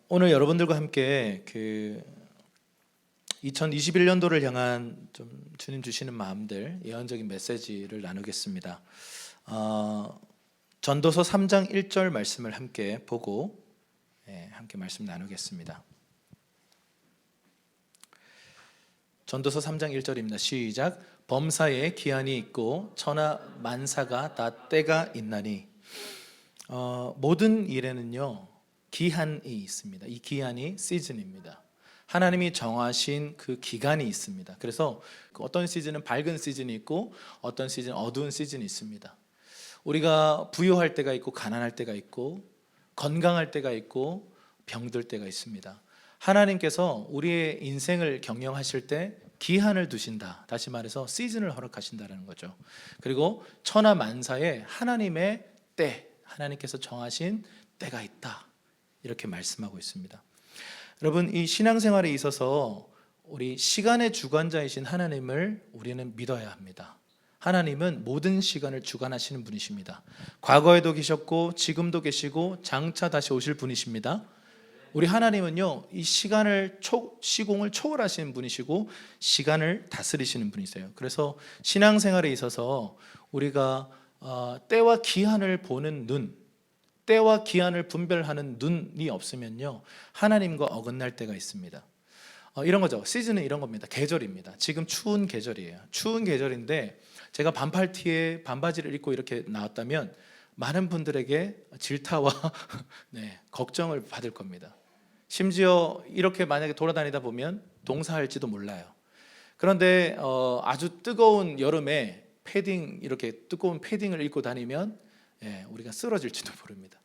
오늘 여러분들과 함께 2021년도를 향한 좀 주님 주시는 마음들, 예언적인 메시지를 나누겠습니다. 전도서 3장 1절 말씀을 함께 보고 함께 말씀 나누겠습니다. 전도서 3장 1절입니다. 시작. 범사에 기한이 있고 천하 만사가 다 때가 있나니. 모든 일에는요 기한이 있습니다. 이 기한이 시즌입니다. 하나님이 정하신 그 기간이 있습니다. 그래서 어떤 시즌은 밝은 시즌이 있고 어떤 시즌은 어두운 시즌이 있습니다. 우리가 부유할 때가 있고 가난할 때가 있고 건강할 때가 있고 병들 때가 있습니다. 하나님께서 우리의 인생을 경영하실 때 기한을 두신다. 다시 말해서 시즌을 허락하신다는 거죠. 그리고 천하 만사에 하나님의 때, 하나님께서 정하신 때가 있다. 이렇게 말씀하고 있습니다. 여러분, 이 신앙생활에 있어서 우리 시간의 주관자이신 하나님을 우리는 믿어야 합니다. 하나님은 모든 시간을 주관하시는 분이십니다. 과거에도 계셨고 지금도 계시고 장차 다시 오실 분이십니다. 우리 하나님은요, 이 시공을 초월하시는 분이시고 시간을 다스리시는 분이세요. 그래서 신앙생활에 있어서 우리가 때와 기한을 보는 눈, 때와 기한을 분별하는 눈이 없으면요 하나님과 어긋날 때가 있습니다. 이런 거죠. 시즌은 이런 겁니다. 계절입니다. 지금 추운 계절이에요. 추운 계절인데 제가 반팔티에 반바지를 입고 이렇게 나왔다면 많은 분들에게 질타와 걱정을 받을 겁니다. 심지어 이렇게 만약에 돌아다니다 보면 동사할지도 몰라요. 그런데 아주 뜨거운 여름에 이렇게 두꺼운 패딩을 입고 다니면 우리가 쓰러질지도 모릅니다.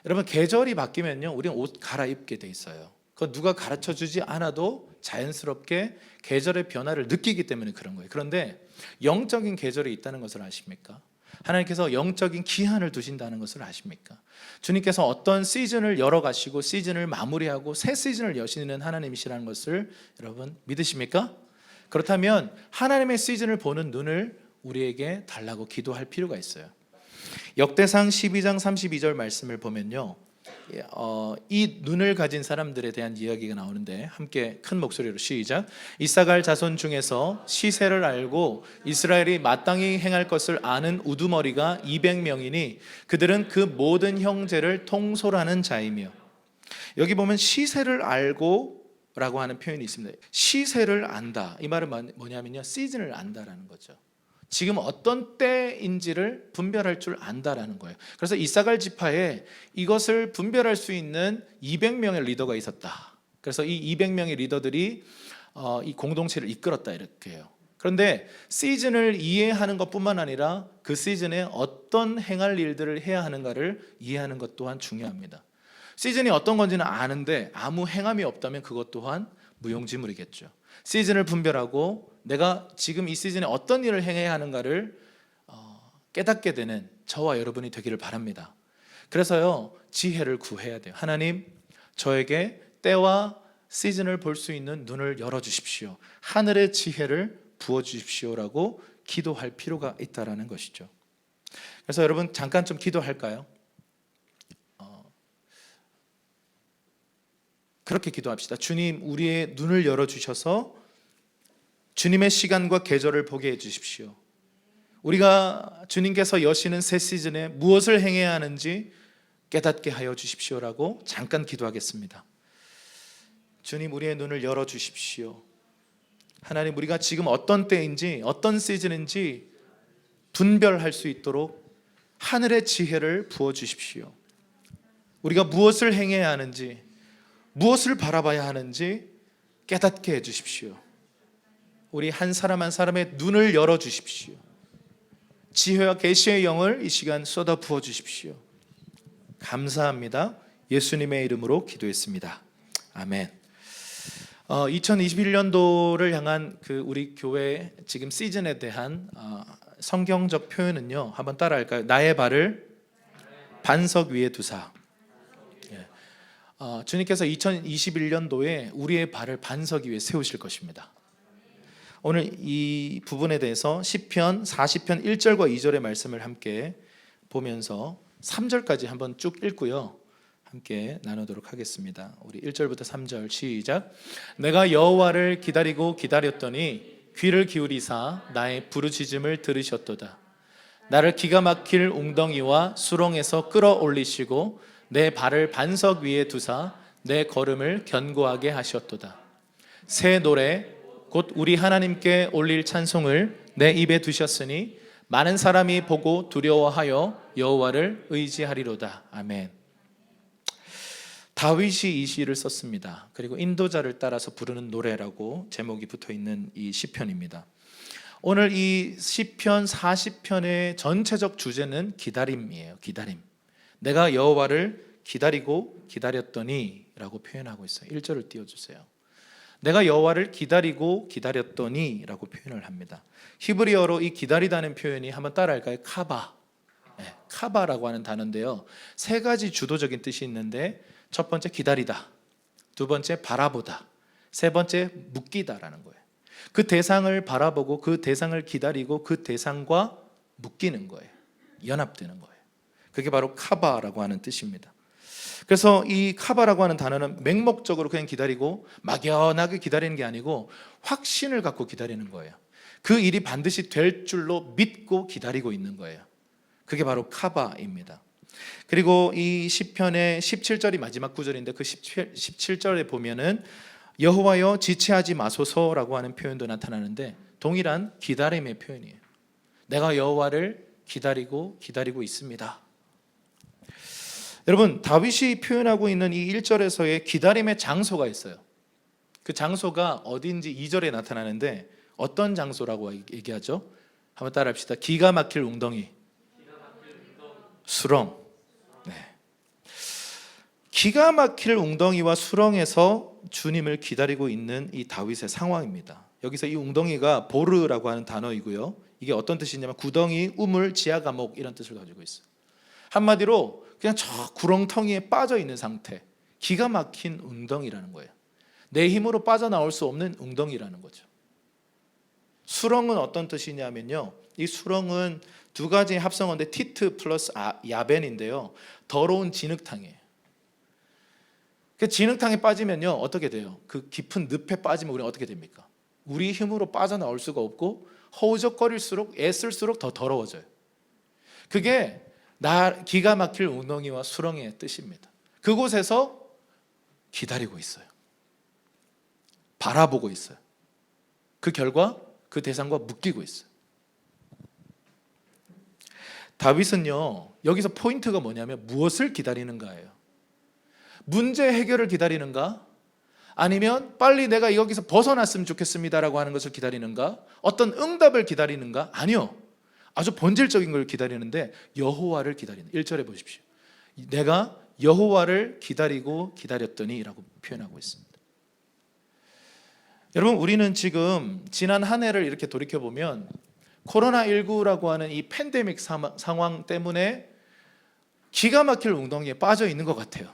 여러분, 계절이 바뀌면요 우리는 옷 갈아입게 돼 있어요. 그거 누가 가르쳐 주지 않아도 자연스럽게 계절의 변화를 느끼기 때문에 그런 거예요. 그런데 영적인 계절이 있다는 것을 아십니까? 하나님께서 영적인 기한을 두신다는 것을 아십니까? 주님께서 어떤 시즌을 열어가시고 시즌을 마무리하고 새 시즌을 여시는 하나님이시라는 것을 여러분 믿으십니까? 그렇다면 하나님의 시즌을 보는 눈을 우리에게 달라고 기도할 필요가 있어요. 역대상 12장 32절 말씀을 보면요 이 눈을 가진 사람들에 대한 이야기가 나오는데 함께 큰 목소리로 시작. 이사갈 자손 중에서 시세를 알고 이스라엘이 마땅히 행할 것을 아는 우두머리가 200명이니 그들은 그 모든 형제를 통솔하는 자이며. 여기 보면 시세를 알고 라고 하는 표현이 있습니다. 시세를 안다, 이 말은 뭐냐면요 시즌을 안다라는 거죠. 지금 어떤 때인지를 분별할 줄 안다라는 거예요. 그래서 이사갈 지파에 이것을 분별할 수 있는 200명의 리더가 있었다. 그래서 이 200명의 리더들이 이 공동체를 이끌었다 이렇게 해요. 그런데 시즌을 이해하는 것뿐만 아니라 그 시즌에 어떤 행할 일들을 해야 하는가를 이해하는 것 또한 중요합니다. 시즌이 어떤 건지는 아는데 아무 행함이 없다면 그것 또한 무용지물이겠죠. 시즌을 분별하고 내가 지금 이 시즌에 어떤 일을 행해야 하는가를 깨닫게 되는 저와 여러분이 되기를 바랍니다. 그래서요 지혜를 구해야 돼요. 하나님, 저에게 때와 시즌을 볼 수 있는 눈을 열어주십시오. 하늘의 지혜를 부어주십시오라고 기도할 필요가 있다는 것이죠. 그래서 여러분 잠깐 좀 기도할까요? 그렇게 기도합시다. 주님, 우리의 눈을 열어주셔서 주님의 시간과 계절을 보게 해주십시오. 우리가 주님께서 여시는 새 시즌에 무엇을 행해야 하는지 깨닫게 하여 주십시오라고 잠깐 기도하겠습니다. 주님, 우리의 눈을 열어주십시오. 하나님, 우리가 지금 어떤 때인지 어떤 시즌인지 분별할 수 있도록 하늘의 지혜를 부어주십시오. 우리가 무엇을 행해야 하는지 무엇을 바라봐야 하는지 깨닫게 해주십시오. 우리 한 사람 한 사람의 눈을 열어주십시오. 지혜와 계시의 영을 이 시간 쏟아 부어주십시오. 감사합니다. 예수님의 이름으로 기도했습니다. 아멘. 2021년도를 향한 우리 교회 지금 시즌에 대한 성경적 표현은요 한번 따라할까요? 나의 발을 반석 위에 두사. 주님께서 2021년도에 우리의 발을 반석 위에 세우실 것입니다. 오늘 이 부분에 대해서 시편 40편 1절과 2절의 말씀을 함께 보면서 3절까지 한번 쭉 읽고요 함께 나누도록 하겠습니다. 우리 1절부터 3절 시작. 내가 여호와를 기다리고 기다렸더니 귀를 기울이사 나의 부르짖음을 들으셨도다. 나를 기가 막힐 웅덩이와 수렁에서 끌어올리시고 내 발을 반석 위에 두사 내 걸음을 견고하게 하셨도다. 새 노래 곧 우리 하나님께 올릴 찬송을 내 입에 두셨으니 많은 사람이 보고 두려워하여 여호와를 의지하리로다. 아멘. 다윗이 이 시를 썼습니다. 그리고 인도자를 따라서 부르는 노래라고 제목이 붙어있는 이 시편입니다. 오늘 이 시편 40편의 전체적 주제는 기다림이에요. 기다림. 내가 여호와를 기다리고 기다렸더니 라고 표현하고 있어요. 1절을 띄워주세요. 내가 여호와를 기다리고 기다렸더니 라고 표현을 합니다. 히브리어로 이 기다리다는 표현이 한번 따라할까요? 카바. 네, 카바라고 하는 단어인데요, 세 가지 주도적인 뜻이 있는데, 첫 번째 기다리다, 두 번째 바라보다, 세 번째 묶이다라는 거예요. 그 대상을 바라보고 그 대상을 기다리고 그 대상과 묶이는 거예요. 연합되는 거예요. 그게 바로 카바라고 하는 뜻입니다. 그래서 이 카바라고 하는 단어는 맹목적으로 그냥 기다리고 막연하게 기다리는 게 아니고 확신을 갖고 기다리는 거예요. 그 일이 반드시 될 줄로 믿고 기다리고 있는 거예요. 그게 바로 카바입니다. 그리고 이 시편의 17절이 마지막 구절인데 그 17절에 보면은 여호와여 지체하지 마소서라고 하는 표현도 나타나는데 동일한 기다림의 표현이에요. 내가 여호와를 기다리고 있습니다. 여러분, 다윗이 표현하고 있는 이 1절에서의 기다림의 장소가 있어요. 그 장소가 어딘지 2절에 나타나는데 어떤 장소라고 얘기하죠? 한번 따라합시다. 기가 막힐 웅덩이, 수렁. 네. 기가 막힐 웅덩이와 수렁에서 주님을 기다리고 있는 이 다윗의 상황입니다. 여기서 이 웅덩이가 보르라고 하는 단어이고요, 이게 어떤 뜻이냐면 구덩이, 우물, 지하 감옥 이런 뜻을 가지고 있어요. 한마디로 그냥 저 구렁텅이에 빠져 있는 상태, 기가 막힌 웅덩이라는 거예요. 내 힘으로 빠져나올 수 없는 웅덩이라는 거죠. 수렁은 어떤 뜻이냐면요, 이 수렁은 두 가지의 합성어인데 티트 플러스 야벤인데요, 더러운 진흙탕이에요. 그 진흙탕에 빠지면요 어떻게 돼요? 그 깊은 늪에 빠지면 우리는 어떻게 됩니까? 우리 힘으로 빠져나올 수가 없고 허우적거릴수록 애쓸수록 더 더러워져요. 그게 기가 막힐 웅덩이와 수렁의 뜻입니다. 그곳에서 기다리고 있어요. 바라보고 있어요. 그 결과 그 대상과 묶이고 있어요. 다윗은요 여기서 포인트가 뭐냐면 무엇을 기다리는가예요. 문제 해결을 기다리는가? 아니면 빨리 내가 여기서 벗어났으면 좋겠습니다라고 하는 것을 기다리는가? 어떤 응답을 기다리는가? 아니요, 아주 본질적인 걸 기다리는데 여호와를 기다리는. 1절에 보십시오. 내가 여호와를 기다리고 기다렸더니 라고 표현하고 있습니다. 여러분, 우리는 지금 지난 한 해를 이렇게 돌이켜보면 코로나19라고 하는 이 팬데믹 상황 때문에 기가 막힐 웅덩이에 빠져 있는 것 같아요.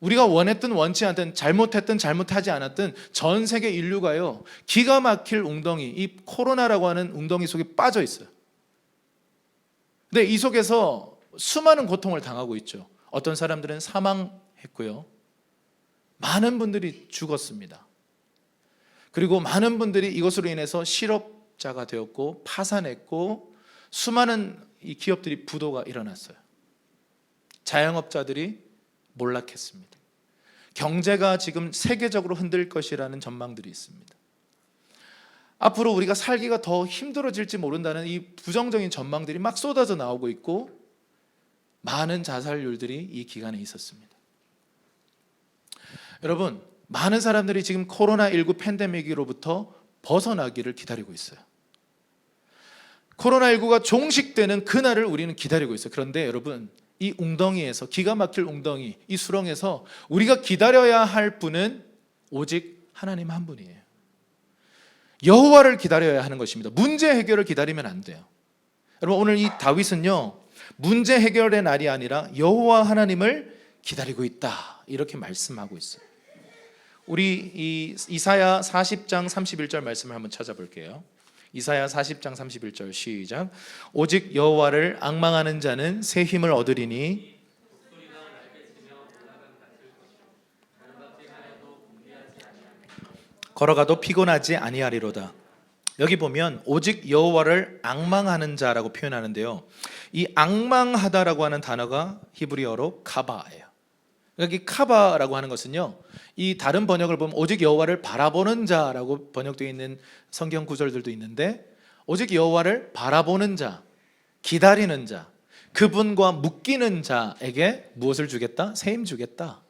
우리가 원했든 원치 않든 잘못했든 잘못하지 않았든 전 세계 인류가요 기가 막힐 웅덩이, 이 코로나라고 하는 웅덩이 속에 빠져 있어요. 근데 이 속에서 수많은 고통을 당하고 있죠. 어떤 사람들은 사망했고요, 많은 분들이 죽었습니다. 그리고 많은 분들이 이것으로 인해서 실업자가 되었고 파산했고 수많은 이 기업들이 부도가 일어났어요. 자영업자들이 몰락했습니다. 경제가 지금 세계적으로 흔들 것이라는 전망들이 있습니다. 앞으로 우리가 살기가 더 힘들어질지 모른다는 이 부정적인 전망들이 막 쏟아져 나오고 있고 많은 자살률들이 이 기간에 있었습니다. 여러분, 많은 사람들이 지금 코로나19 팬데믹으로부터 벗어나기를 기다리고 있어요. 코로나19가 종식되는 그날을 우리는 기다리고 있어요. 그런데 여러분, 이 웅덩이에서, 기가 막힐 웅덩이, 이 수렁에서 우리가 기다려야 할 분은 오직 하나님 한 분이에요. 여호와를 기다려야 하는 것입니다. 문제 해결을 기다리면 안 돼요. 여러분, 오늘 이 다윗은요 문제 해결의 날이 아니라 여호와 하나님을 기다리고 있다 이렇게 말씀하고 있어요. 우리 이 이사야 40장 31절 말씀을 한번 찾아볼게요. 이사야 40장 31절 시작. 오직 여호와를 앙망하는 자는 새 힘을 얻으리니 걸어가도 피곤하지 아니하리로다. 여기 보면 오직 여호와를 앙망하는 자라고 표현하는데요, 이 앙망하다라고 하는 단어가 히브리어로 카바예요. 여기 카바라고 하는 것은요, 이 다른 번역을 보면 오직 여호와를 바라보는 자라고 번역되어 있는 성경 구절들도 있는데, 오직 여호와를 바라보는 자, 기다리는 자, 그분과 묶이는 자에게 무엇을 주겠다? 세임 주겠다.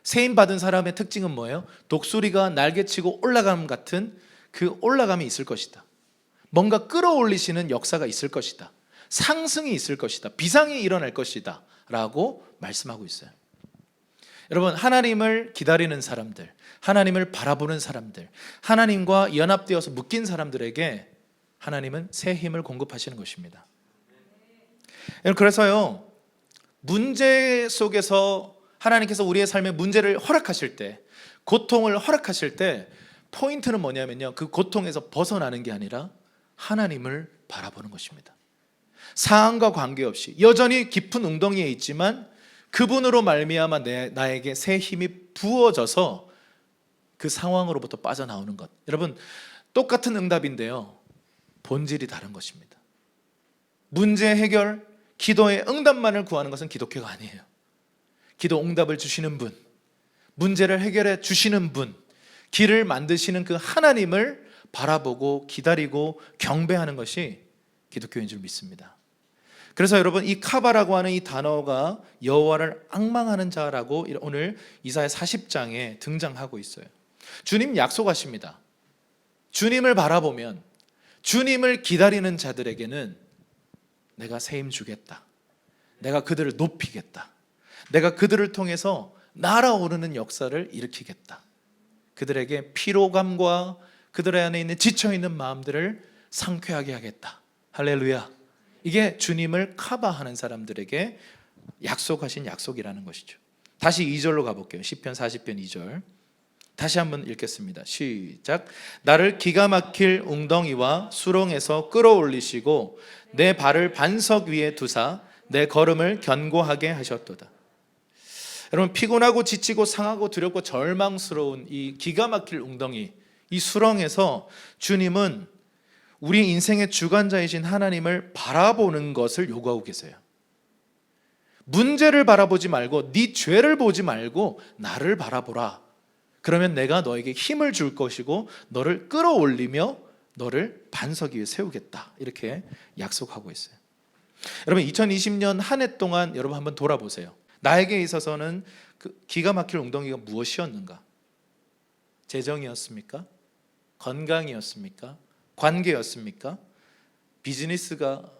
세임 받은 사람의 특징은 뭐예요? 독수리가 날개치고 올라감 같은 그 올라감이 있을 것이다. 뭔가 끌어올리시는 역사가 있을 것이다. 상승이 있을 것이다. 비상이 일어날 것이다 라고 말씀하고 있어요. 여러분, 하나님을 기다리는 사람들, 하나님을 바라보는 사람들, 하나님과 연합되어서 묶인 사람들에게 하나님은 새 힘을 공급하시는 것입니다. 그래서요, 문제 속에서 하나님께서 우리의 삶에 문제를 허락하실 때, 고통을 허락하실 때 포인트는 뭐냐면요, 그 고통에서 벗어나는 게 아니라 하나님을 바라보는 것입니다. 상황과 관계없이 여전히 깊은 웅덩이에 있지만 그분으로 말미암아 나에게 새 힘이 부어져서 그 상황으로부터 빠져나오는 것. 여러분, 똑같은 응답인데요, 본질이 다른 것입니다. 문제 해결, 기도의 응답만을 구하는 것은 기독교가 아니에요. 기도 응답을 주시는 분, 문제를 해결해 주시는 분, 길을 만드시는 그 하나님을 바라보고 기다리고 경배하는 것이 기독교인 줄 믿습니다. 그래서 여러분, 이 카바라고 하는 이 단어가 여호와를 앙망하는 자라고 오늘 이사야 40장에 등장하고 있어요. 주님 약속하십니다. 주님을 바라보면, 주님을 기다리는 자들에게는 내가 새 힘 주겠다. 내가 그들을 높이겠다. 내가 그들을 통해서 날아오르는 역사를 일으키겠다. 그들에게 피로감과 그들의 안에 있는 지쳐있는 마음들을 상쾌하게 하겠다. 할렐루야. 이게 주님을 카바하는 사람들에게 약속하신 약속이라는 것이죠. 다시 2절로 가볼게요. 시편 40편 2절 다시 한번 읽겠습니다. 시작. 나를 기가 막힐 웅덩이와 수렁에서 끌어올리시고 내 발을 반석 위에 두사 내 걸음을 견고하게 하셨도다. 여러분, 피곤하고 지치고 상하고 두렵고 절망스러운 이 기가 막힐 웅덩이, 이 수렁에서 주님은 우리 인생의 주관자이신 하나님을 바라보는 것을 요구하고 계세요. 문제를 바라보지 말고 네 죄를 보지 말고 나를 바라보라. 그러면 내가 너에게 힘을 줄 것이고 너를 끌어올리며 너를 반석 위에 세우겠다. 이렇게 약속하고 있어요. 여러분, 2020년 한 해 동안 여러분 한번 돌아보세요. 나에게 있어서는 그 기가 막힐 웅덩이가 무엇이었는가? 재정이었습니까? 건강이었습니까? 관계였습니까? 비즈니스가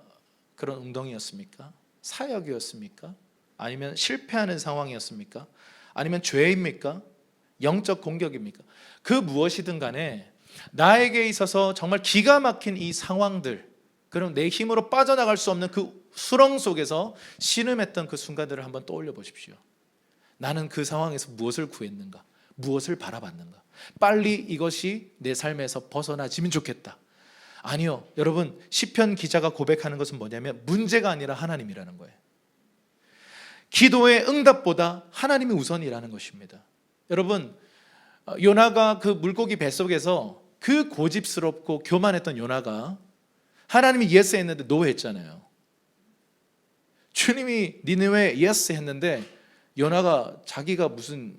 그런 웅덩이였습니까? 사역이었습니까? 아니면 실패하는 상황이었습니까? 아니면 죄입니까? 영적 공격입니까? 그 무엇이든 간에 나에게 있어서 정말 기가 막힌 이 상황들, 그럼 내 힘으로 빠져나갈 수 없는 그 수렁 속에서 신음했던 그 순간들을 한번 떠올려 보십시오. 나는 그 상황에서 무엇을 구했는가? 무엇을 바라봤는가? 빨리 이것이 내 삶에서 벗어나지면 좋겠다. 아니요, 여러분, 시편 기자가 고백하는 것은 뭐냐면 문제가 아니라 하나님이라는 거예요. 기도의 응답보다 하나님이 우선이라는 것입니다. 여러분, 요나가 그 물고기 뱃속에서 그 고집스럽고 교만했던 요나가 하나님이 예스 했는데 노 했잖아요. 주님이 니느웨 예스 했는데 요나가 자기가 무슨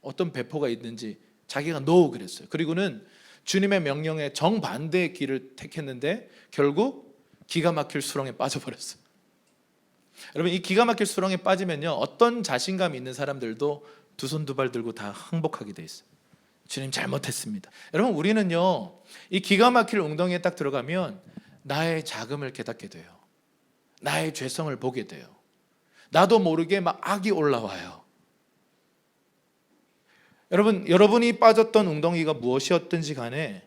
어떤 배포가 있는지 자기가 노 그랬어요. 그리고는 주님의 명령에 정반대의 길을 택했는데 결국 기가 막힐 수렁에 빠져버렸어요. 여러분, 이 기가 막힐 수렁에 빠지면요, 어떤 자신감이 있는 사람들도 두 손 두 발 들고 다 항복하게 돼 있어요. 주님 잘못했습니다. 여러분, 우리는요, 이 기가 막힐 웅덩이에 딱 들어가면 나의 자금을 깨닫게 돼요. 나의 죄성을 보게 돼요. 나도 모르게 막 악이 올라와요. 여러분, 여러분이 빠졌던 웅덩이가 무엇이었든지 간에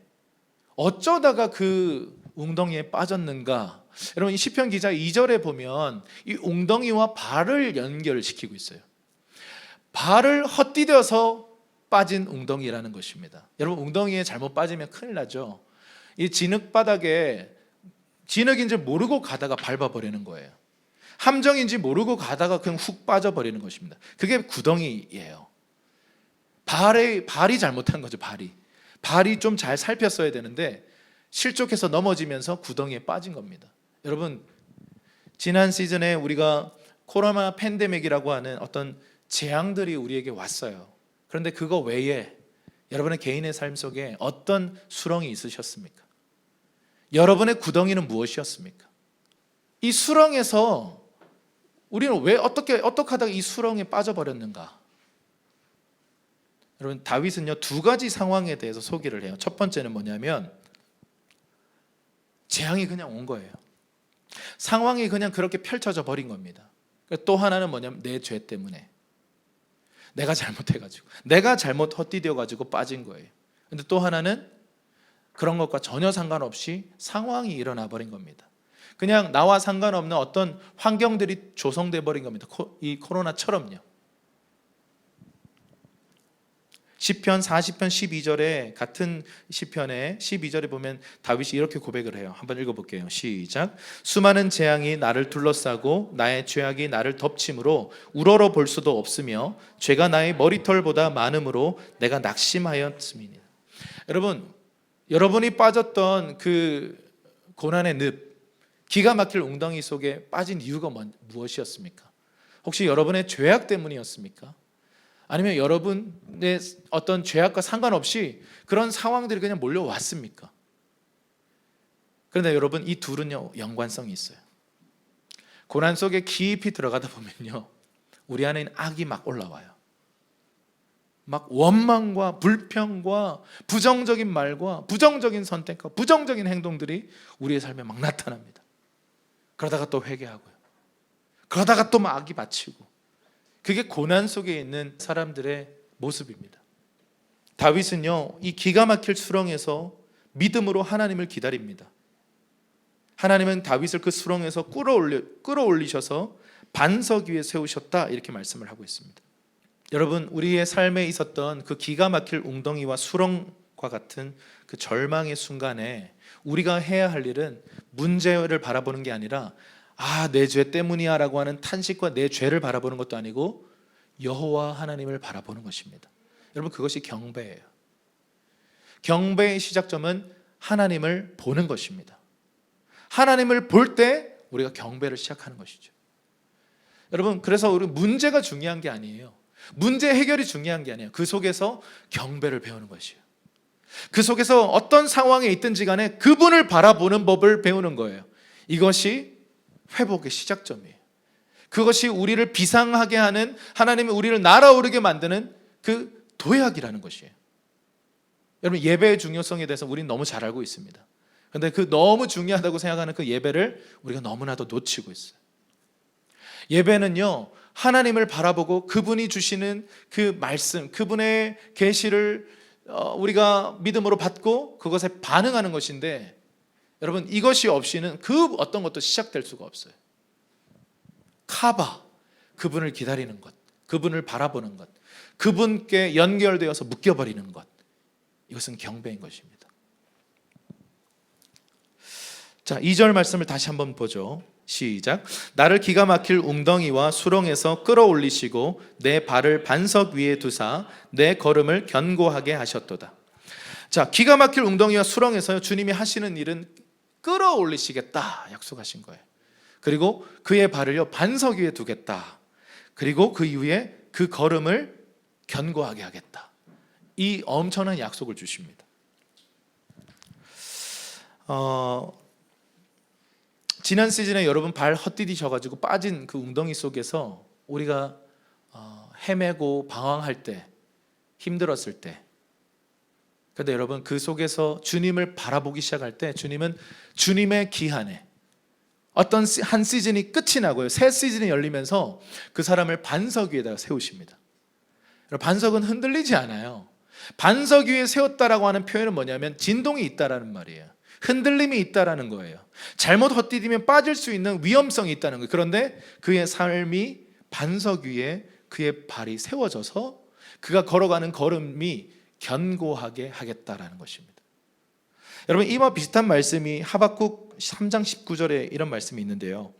어쩌다가 그 웅덩이에 빠졌는가? 여러분, 이 시편 기자 2절에 보면 이 웅덩이와 발을 연결시키고 있어요. 발을 헛디뎌서 빠진 웅덩이라는 것입니다. 여러분, 웅덩이에 잘못 빠지면 큰일 나죠. 이 진흙바닥에 진흙인지 모르고 가다가 밟아버리는 거예요. 함정인지 모르고 가다가 그냥 훅 빠져버리는 것입니다. 그게 구덩이예요. 발이 잘못한 거죠. 발이 발이 좀 잘 살폈어야 되는데 실족해서 넘어지면서 구덩이에 빠진 겁니다. 여러분, 지난 시즌에 우리가 코로나 팬데믹이라고 하는 어떤 재앙들이 우리에게 왔어요. 그런데 그거 외에 여러분의 개인의 삶 속에 어떤 수렁이 있으셨습니까? 여러분의 구덩이는 무엇이었습니까? 이 수렁에서 우리는 왜 어떻게 하다가 이 수렁에 빠져버렸는가? 여러분, 다윗은요 2가지 상황에 대해서 소개를 해요. 첫 번째는 뭐냐면 재앙이 그냥 온 거예요. 상황이 그냥 그렇게 펼쳐져 버린 겁니다. 또 하나는 뭐냐면 내 죄 때문에 내가 잘못해가지고 내가 잘못 헛디뎌가지고 빠진 거예요. 근데 또 하나는 그런 것과 전혀 상관없이 상황이 일어나 버린 겁니다. 그냥 나와 상관없는 어떤 환경들이 조성돼 버린 겁니다. 이 코로나처럼요. 시편 40편 12절에 같은 시편의 12절에 보면 다윗이 이렇게 고백을 해요. 한번 읽어볼게요. 시작. 수많은 재앙이 나를 둘러싸고 나의 죄악이 나를 덮침으로 우러러 볼 수도 없으며 죄가 나의 머리털보다 많음으로 내가 낙심하였음이니. 여러분이 빠졌던 그 고난의 늪, 기가 막힐 웅덩이 속에 빠진 이유가 무엇이었습니까? 혹시 여러분의 죄악 때문이었습니까? 아니면 여러분의 어떤 죄악과 상관없이 그런 상황들이 그냥 몰려왔습니까? 그런데 여러분, 이 둘은요 연관성이 있어요. 고난 속에 깊이 들어가다 보면요 우리 안에 있는 악이 막 올라와요. 막 원망과 불평과 부정적인 말과 부정적인 선택과 부정적인 행동들이 우리의 삶에 막 나타납니다. 그러다가 또 회개하고요. 그러다가 또 막 악이 받치고. 그게 고난 속에 있는 사람들의 모습입니다. 다윗은요 이 기가 막힐 수렁에서 믿음으로 하나님을 기다립니다. 하나님은 다윗을 그 수렁에서 끌어올리셔서 반석 위에 세우셨다, 이렇게 말씀을 하고 있습니다. 여러분, 우리의 삶에 있었던 그 기가 막힐 웅덩이와 수렁과 같은 그 절망의 순간에 우리가 해야 할 일은 문제를 바라보는 게 아니라 내 죄 때문이야 라고 하는 탄식과 내 죄를 바라보는 것도 아니고 여호와 하나님을 바라보는 것입니다. 여러분, 그것이 경배예요. 경배의 시작점은 하나님을 보는 것입니다. 하나님을 볼 때 우리가 경배를 시작하는 것이죠. 여러분, 그래서 우리 문제가 중요한 게 아니에요. 문제 해결이 중요한 게 아니에요. 그 속에서 경배를 배우는 것이에요. 그 속에서 어떤 상황에 있든지 간에 그분을 바라보는 법을 배우는 거예요. 이것이 회복의 시작점이에요. 그것이 우리를 비상하게 하는, 하나님이 우리를 날아오르게 만드는 그 도약이라는 것이에요. 여러분, 예배의 중요성에 대해서 우리는 너무 잘 알고 있습니다. 그런데 그 너무 중요하다고 생각하는 그 예배를 우리가 너무나도 놓치고 있어요. 예배는요 하나님을 바라보고 그분이 주시는 그 말씀, 그분의 계시를 우리가 믿음으로 받고 그것에 반응하는 것인데, 여러분, 이것이 없이는 그 어떤 것도 시작될 수가 없어요. 카바, 그분을 기다리는 것, 그분을 바라보는 것, 그분께 연결되어서 묶여버리는 것, 이것은 경배인 것입니다. 자, 2절 말씀을 다시 한번 보죠. 시작. 나를 기가 막힐 웅덩이와 수렁에서 끌어올리시고 내 발을 반석 위에 두사 내 걸음을 견고하게 하셨도다. 자, 기가 막힐 웅덩이와 수렁에서 주님이 하시는 일은 끌어올리시겠다 약속하신 거예요. 그리고 그의 발을요 반석 위에 두겠다. 그리고 그 이후에 그 걸음을 견고하게 하겠다. 이 엄청난 약속을 주십니다. 지난 시즌에 여러분 발 헛디디셔가지고 빠진 그 웅덩이 속에서 우리가 헤매고 방황할 때, 힘들었을 때, 그런데 여러분 그 속에서 주님을 바라보기 시작할 때 주님은 주님의 기한에 어떤 한 시즌이 끝이 나고요 새 시즌이 열리면서 그 사람을 반석 위에다가 세우십니다. 반석은 흔들리지 않아요. 반석 위에 세웠다라고 하는 표현은 뭐냐면 진동이 있다라는 말이에요. 흔들림이 있다라는 거예요. 잘못 헛디디면 빠질 수 있는 위험성이 있다는 거예요. 그런데 그의 삶이 반석 위에 그의 발이 세워져서 그가 걸어가는 걸음이 견고하게 하겠다라는 것입니다. 여러분, 이와 비슷한 말씀이 하박국 3장 19절에 이런 말씀이 있는데요.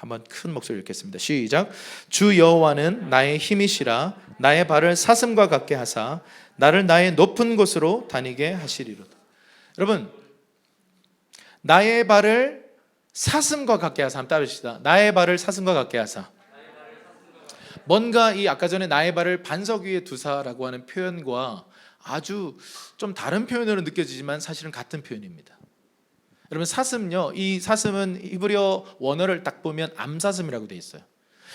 한번 큰 목소리 읽겠습니다. 시작. 주 여호와는 나의 힘이시라. 나의 발을 사슴과 같게 하사 나를 나의 높은 곳으로 다니게 하시리로다. 여러분, 나의 발을 사슴과 같게 하사. 한번 따르시다. 나의 발을 사슴과 같게 하사. 뭔가 이 아까 전에 나의 발을 반석 위에 두사라고 하는 표현과 아주 좀 다른 표현으로 느껴지지만 사실은 같은 표현입니다. 여러분, 사슴요, 이 사슴은 히브리어 원어를 딱 보면 암사슴이라고 되어 있어요.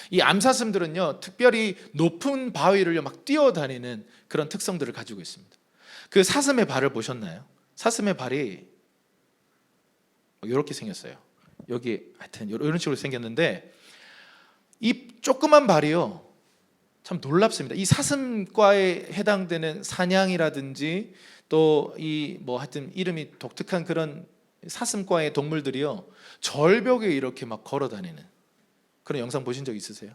이 암사슴들은요, 특별히 높은 바위를 막 뛰어다니는 그런 특성들을 가지고 있습니다. 그 사슴의 발을 보셨나요? 사슴의 발이 이렇게 생겼어요. 여기 하여튼 이런 식으로 생겼는데, 이 조그만 발이요, 참 놀랍습니다. 이 사슴과에 해당되는 사냥이라든지 또 이 뭐 하여튼 이름이 독특한 그런 사슴과의 동물들이요, 절벽에 이렇게 막 걸어 다니는 그런 영상 보신 적 있으세요?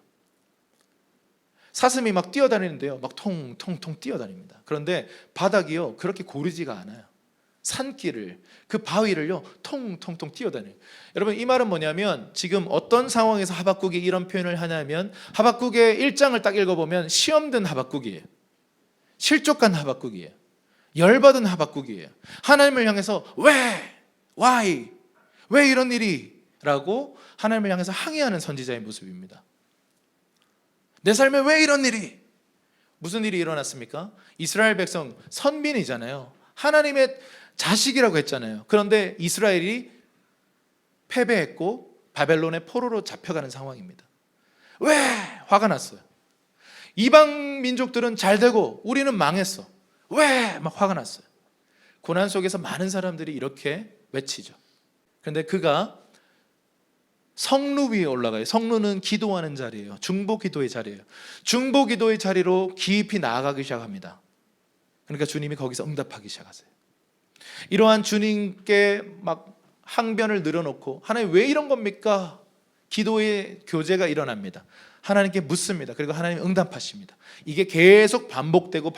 사슴이 막 뛰어다니는데요, 막 통통통 뛰어다닙니다. 그런데 바닥이요, 그렇게 고르지가 않아요. 산길을, 그 바위를요, 통통통 뛰어다녀요. 여러분, 이 말은 뭐냐면, 지금 어떤 상황에서 하박국이 이런 표현을 하냐면, 하박국의 1장을 딱 읽어보면 시험된 하박국이에요. 실족한 하박국이에요. 열받은 하박국이에요. 하나님을 향해서 why? 왜 이런 일이? 라고 하나님을 향해서 항의하는 선지자의 모습입니다. 내 삶에 왜 이런 일이? 무슨 일이 일어났습니까? 이스라엘 백성 선민이잖아요. 하나님의 자식이라고 했잖아요. 그런데 이스라엘이 패배했고 바벨론의 포로로 잡혀가는 상황입니다. 왜? 화가 났어요. 이방 민족들은 잘 되고 우리는 망했어. 왜? 막 화가 났어요. 고난 속에서 많은 사람들이 이렇게 외치죠. 그런데 그가 성루 위에 올라가요. 성루는 기도하는 자리예요. 중보 기도의 자리예요. 중보 기도의 자리로 깊이 나아가기 시작합니다. 그러니까 주님이 거기서 응답하기 시작하세요. 이러한 주님께 막 항변을 늘어놓고, 하나님 왜 이런 겁니까? 기도의 교제가 일어납니다. 하나님께 묻습니다. 그리고 하나님 응답하십니다. 이게 계속 반복되니까요,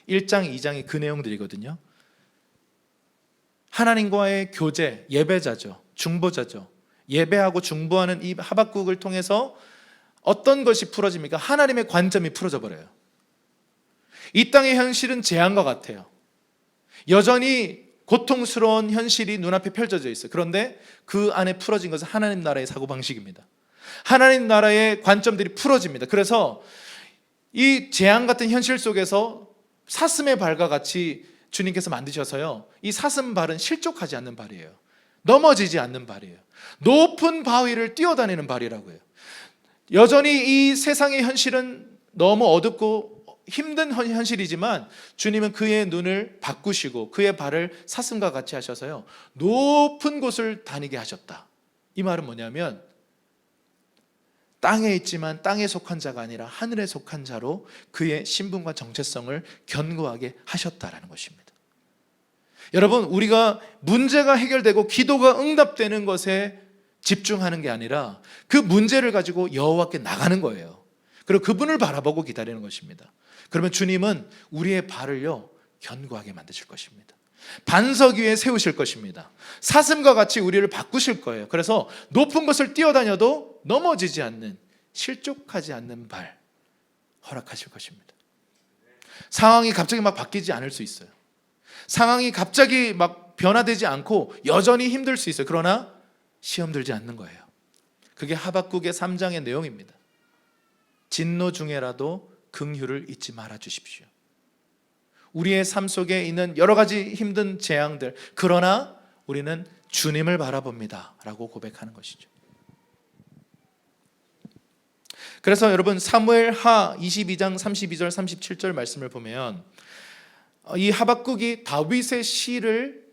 1장, 2장이 그 내용들이거든요. 하나님과의 교제, 예배자죠. 중보자죠. 예배하고 중보하는 이 하박국을 통해서 어떤 것이 풀어집니까? 하나님의 관점이 풀어져 버려요. 이 땅의 현실은 재앙과 같아요. 여전히 고통스러운 현실이 눈앞에 펼쳐져 있어요. 그런데 그 안에 풀어진 것은 하나님 나라의 사고방식입니다. 하나님 나라의 관점들이 풀어집니다. 그래서 이 재앙 같은 현실 속에서 사슴의 발과 같이 주님께서 만드셔서요, 이 사슴 발은 실족하지 않는 발이에요. 넘어지지 않는 발이에요. 높은 바위를 뛰어다니는 발이라고요. 여전히 이 세상의 현실은 너무 어둡고 힘든 현실이지만 주님은 그의 눈을 바꾸시고 그의 발을 사슴과 같이 하셔서요, 높은 곳을 다니게 하셨다. 이 말은 뭐냐면, 땅에 있지만 땅에 속한 자가 아니라 하늘에 속한 자로 그의 신분과 정체성을 견고하게 하셨다라는 것입니다. 여러분, 우리가 문제가 해결되고 기도가 응답되는 것에 집중하는 게 아니라 그 문제를 가지고 여호와께 나가는 거예요. 그리고 그분을 바라보고 기다리는 것입니다. 그러면 주님은 우리의 발을요, 견고하게 만드실 것입니다. 반석 위에 세우실 것입니다. 사슴과 같이 우리를 바꾸실 거예요. 그래서 높은 곳을 뛰어다녀도 넘어지지 않는, 실족하지 않는 발 허락하실 것입니다. 상황이 갑자기 막 바뀌지 않을 수 있어요. 상황이 갑자기 막 변화되지 않고 여전히 힘들 수 있어요. 그러나 시험 들지 않는 거예요. 그게 하박국의 3장의 내용입니다. 진노 중에라도 긍휼을 잊지 말아 주십시오. 우리의 삶 속에 있는 여러 가지 힘든 재앙들, 그러나 우리는 주님을 바라봅니다 라고 고백하는 것이죠. 그래서 여러분, 사무엘하 22장 32절 37절 말씀을 보면 이 하박국이 다윗의 시를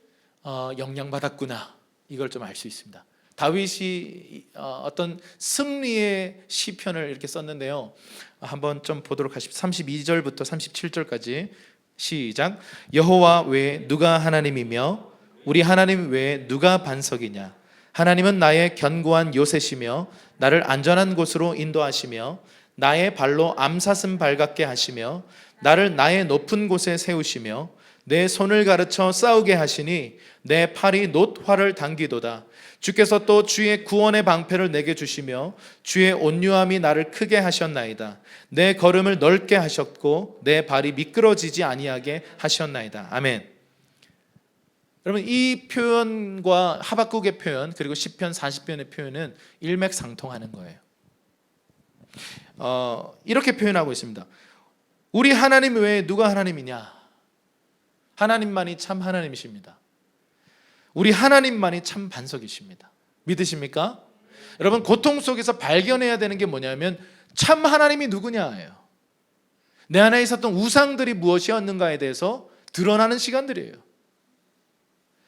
영향받았구나, 이걸 좀 알 수 있습니다. 다윗이 어떤 승리의 시편을 이렇게 썼는데요, 한번 좀 보도록 하십시오. 32절부터 37절까지 시작. 여호와 외에 누가 하나님이며 우리 하나님 외에 누가 반석이냐? 하나님은 나의 견고한 요새시며 나를 안전한 곳으로 인도하시며 나의 발로 암사슴 발같게 하시며 나를 나의 높은 곳에 세우시며 내 손을 가르쳐 싸우게 하시니 내 팔이 놋활을 당기도다. 주께서 또 주의 구원의 방패를 내게 주시며 주의 온유함이 나를 크게 하셨나이다. 내 걸음을 넓게 하셨고 내 발이 미끄러지지 아니하게 하셨나이다. 아멘. 여러분, 이 표현과 하박국의 표현 그리고 시편 40편의 표현은 일맥상통하는 거예요. 이렇게 표현하고 있습니다. 우리 하나님 외에 누가 하나님이냐? 하나님만이 참 하나님이십니다. 우리 하나님만이 참 반석이십니다. 믿으십니까? 여러분, 고통 속에서 발견해야 되는 게 뭐냐면 참 하나님이 누구냐예요. 내 안에 있었던 우상들이 무엇이었는가에 대해서 드러나는 시간들이에요.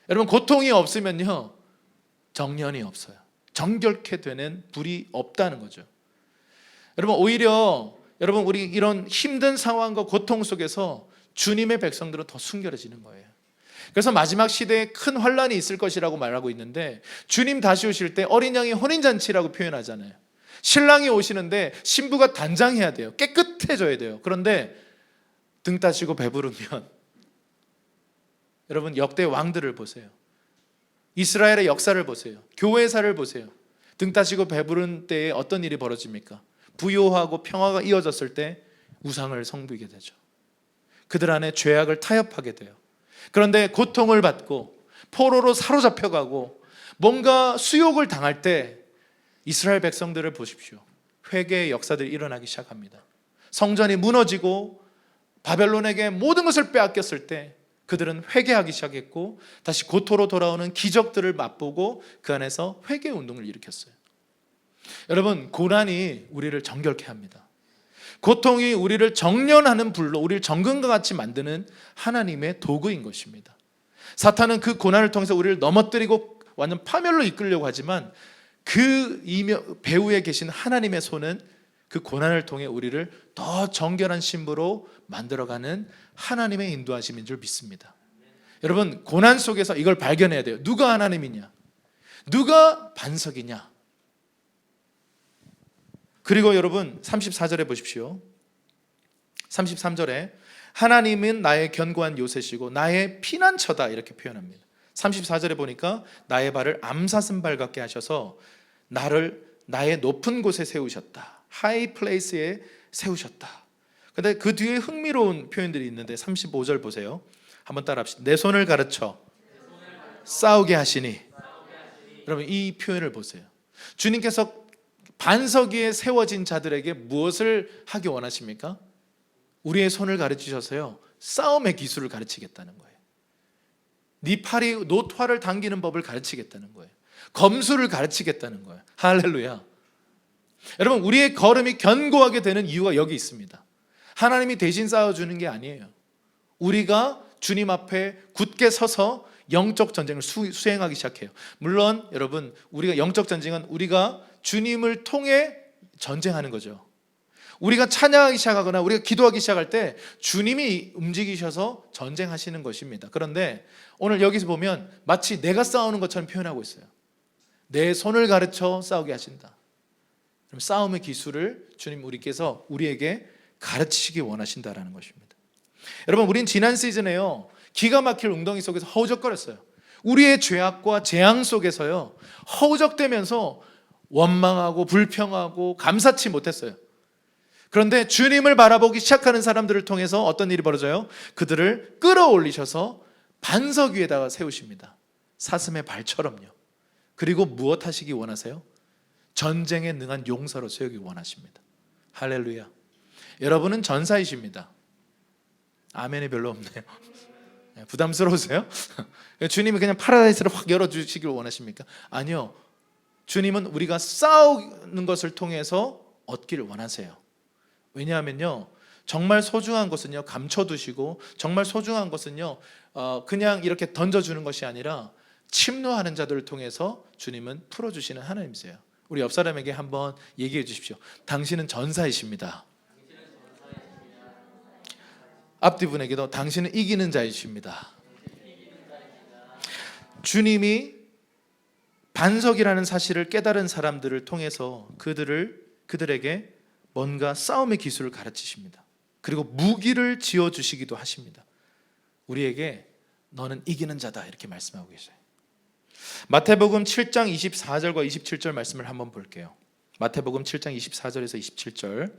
여러분, 고통이 없으면요 정련이 없어요. 정결케 되는 불이 없다는 거죠. 여러분, 오히려 우리 이런 힘든 상황과 고통 속에서 주님의 백성들은 더 순결해지는 거예요. 그래서 마지막 시대에 큰 환란이 있을 것이라고 말하고 있는데, 주님 다시 오실 때 어린 양의 혼인잔치라고 표현하잖아요. 신랑이 오시는데 신부가 단장해야 돼요. 깨끗해져야 돼요. 그런데 등 따시고 배부르면 여러분, 역대 왕들을 보세요. 이스라엘의 역사를 보세요. 교회사를 보세요. 등 따시고 배부른 때에 어떤 일이 벌어집니까? 부요하고 평화가 이어졌을 때 우상을 섬기게 되죠. 그들 안에 죄악을 타협하게 돼요. 그런데 고통을 받고 포로로 사로잡혀가고 뭔가 수욕을 당할 때 이스라엘 백성들을 보십시오. 회개의 역사들이 일어나기 시작합니다. 성전이 무너지고 바벨론에게 모든 것을 빼앗겼을 때 그들은 회개하기 시작했고 다시 고토로 돌아오는 기적들을 맛보고 그 안에서 회개 운동을 일으켰어요. 여러분, 고난이 우리를 정결케 합니다. 고통이 우리를 정련하는 불로 우리를 정금과 같이 만드는 하나님의 도구인 것입니다. 사탄은 그 고난을 통해서 우리를 넘어뜨리고 완전 파멸로 이끌려고 하지만 그 배후에 계신 하나님의 손은 그 고난을 통해 우리를 더 정결한 신부로 만들어가는 하나님의 인도하심인 줄 믿습니다. 여러분, 고난 속에서 이걸 발견해야 돼요. 누가 하나님이냐? 누가 반석이냐? 그리고 여러분 34절에 보십시오. 33절에 하나님은 나의 견고한 요새시고 나의 피난처다 이렇게 표현합니다. 34절에 보니까 나의 발을 암사슴발 같게 하셔서 나를 나의 높은 곳에 세우셨다. 하이 플레이스에 세우셨다. 근데 그 뒤에 흥미로운 표현들이 있는데 35절 보세요. 한번 따라합시다. 내 손을 가르쳐 싸우게 하시니. 여러분, 이 표현을 보세요. 주님께서 반석 위에 세워진 자들에게 무엇을 하기 원하십니까? 우리의 손을 가르치셔서요 싸움의 기술을 가르치겠다는 거예요. 네 팔이 놋활을 당기는 법을 가르치겠다는 거예요. 검수를 가르치겠다는 거예요. 할렐루야. 여러분, 우리의 걸음이 견고하게 되는 이유가 여기 있습니다. 하나님이 대신 싸워주는 게 아니에요. 우리가 주님 앞에 굳게 서서 영적 전쟁을 수행하기 시작해요. 물론 여러분, 우리가 영적 전쟁은 우리가 주님을 통해 전쟁하는 거죠. 우리가 찬양하기 시작하거나 우리가 기도하기 시작할 때 주님이 움직이셔서 전쟁하시는 것입니다. 그런데 오늘 여기서 보면 마치 내가 싸우는 것처럼 표현하고 있어요. 내 손을 가르쳐 싸우게 하신다. 그럼 싸움의 기술을 주님 우리에게 가르치시기 원하신다라는 것입니다. 여러분, 우린 지난 시즌에요 기가 막힐 웅덩이 속에서 허우적거렸어요. 우리의 죄악과 재앙 속에서요 허우적대면서 원망하고 불평하고 감사치 못했어요. 그런데 주님을 바라보기 시작하는 사람들을 통해서 어떤 일이 벌어져요? 그들을 끌어올리셔서 반석 위에다가 세우십니다. 사슴의 발처럼요. 그리고 무엇 하시기 원하세요? 전쟁에 능한 용사로 세우기 원하십니다. 할렐루야. 여러분은 전사이십니다. 아멘이 별로 없네요. 부담스러우세요? 주님이 그냥 파라다이스를 확 열어주시길 원하십니까? 아니요. 주님은 우리가 싸우는 것을 통해서 얻기를 원하세요. 왜냐하면요 정말 소중한 것은요 감춰두시고, 정말 소중한 것은요 그냥 이렇게 던져주는 것이 아니라 침노하는 자들을 통해서 주님은 풀어주시는 하나님이세요. 우리 옆 사람에게 한번 얘기해 주십시오. 당신은 전사이십니다. 앞뒤 분에게도 당신은 이기는 자이십니다. 주님이 반석이라는 사실을 깨달은 사람들을 통해서 그들에게 뭔가 싸움의 기술을 가르치십니다. 그리고 무기를 지어주시기도 하십니다. 우리에게 너는 이기는 자다 이렇게 말씀하고 계셔요. 마태복음 7장 24절과 27절 말씀을 한번 볼게요. 마태복음 7장 24절에서 27절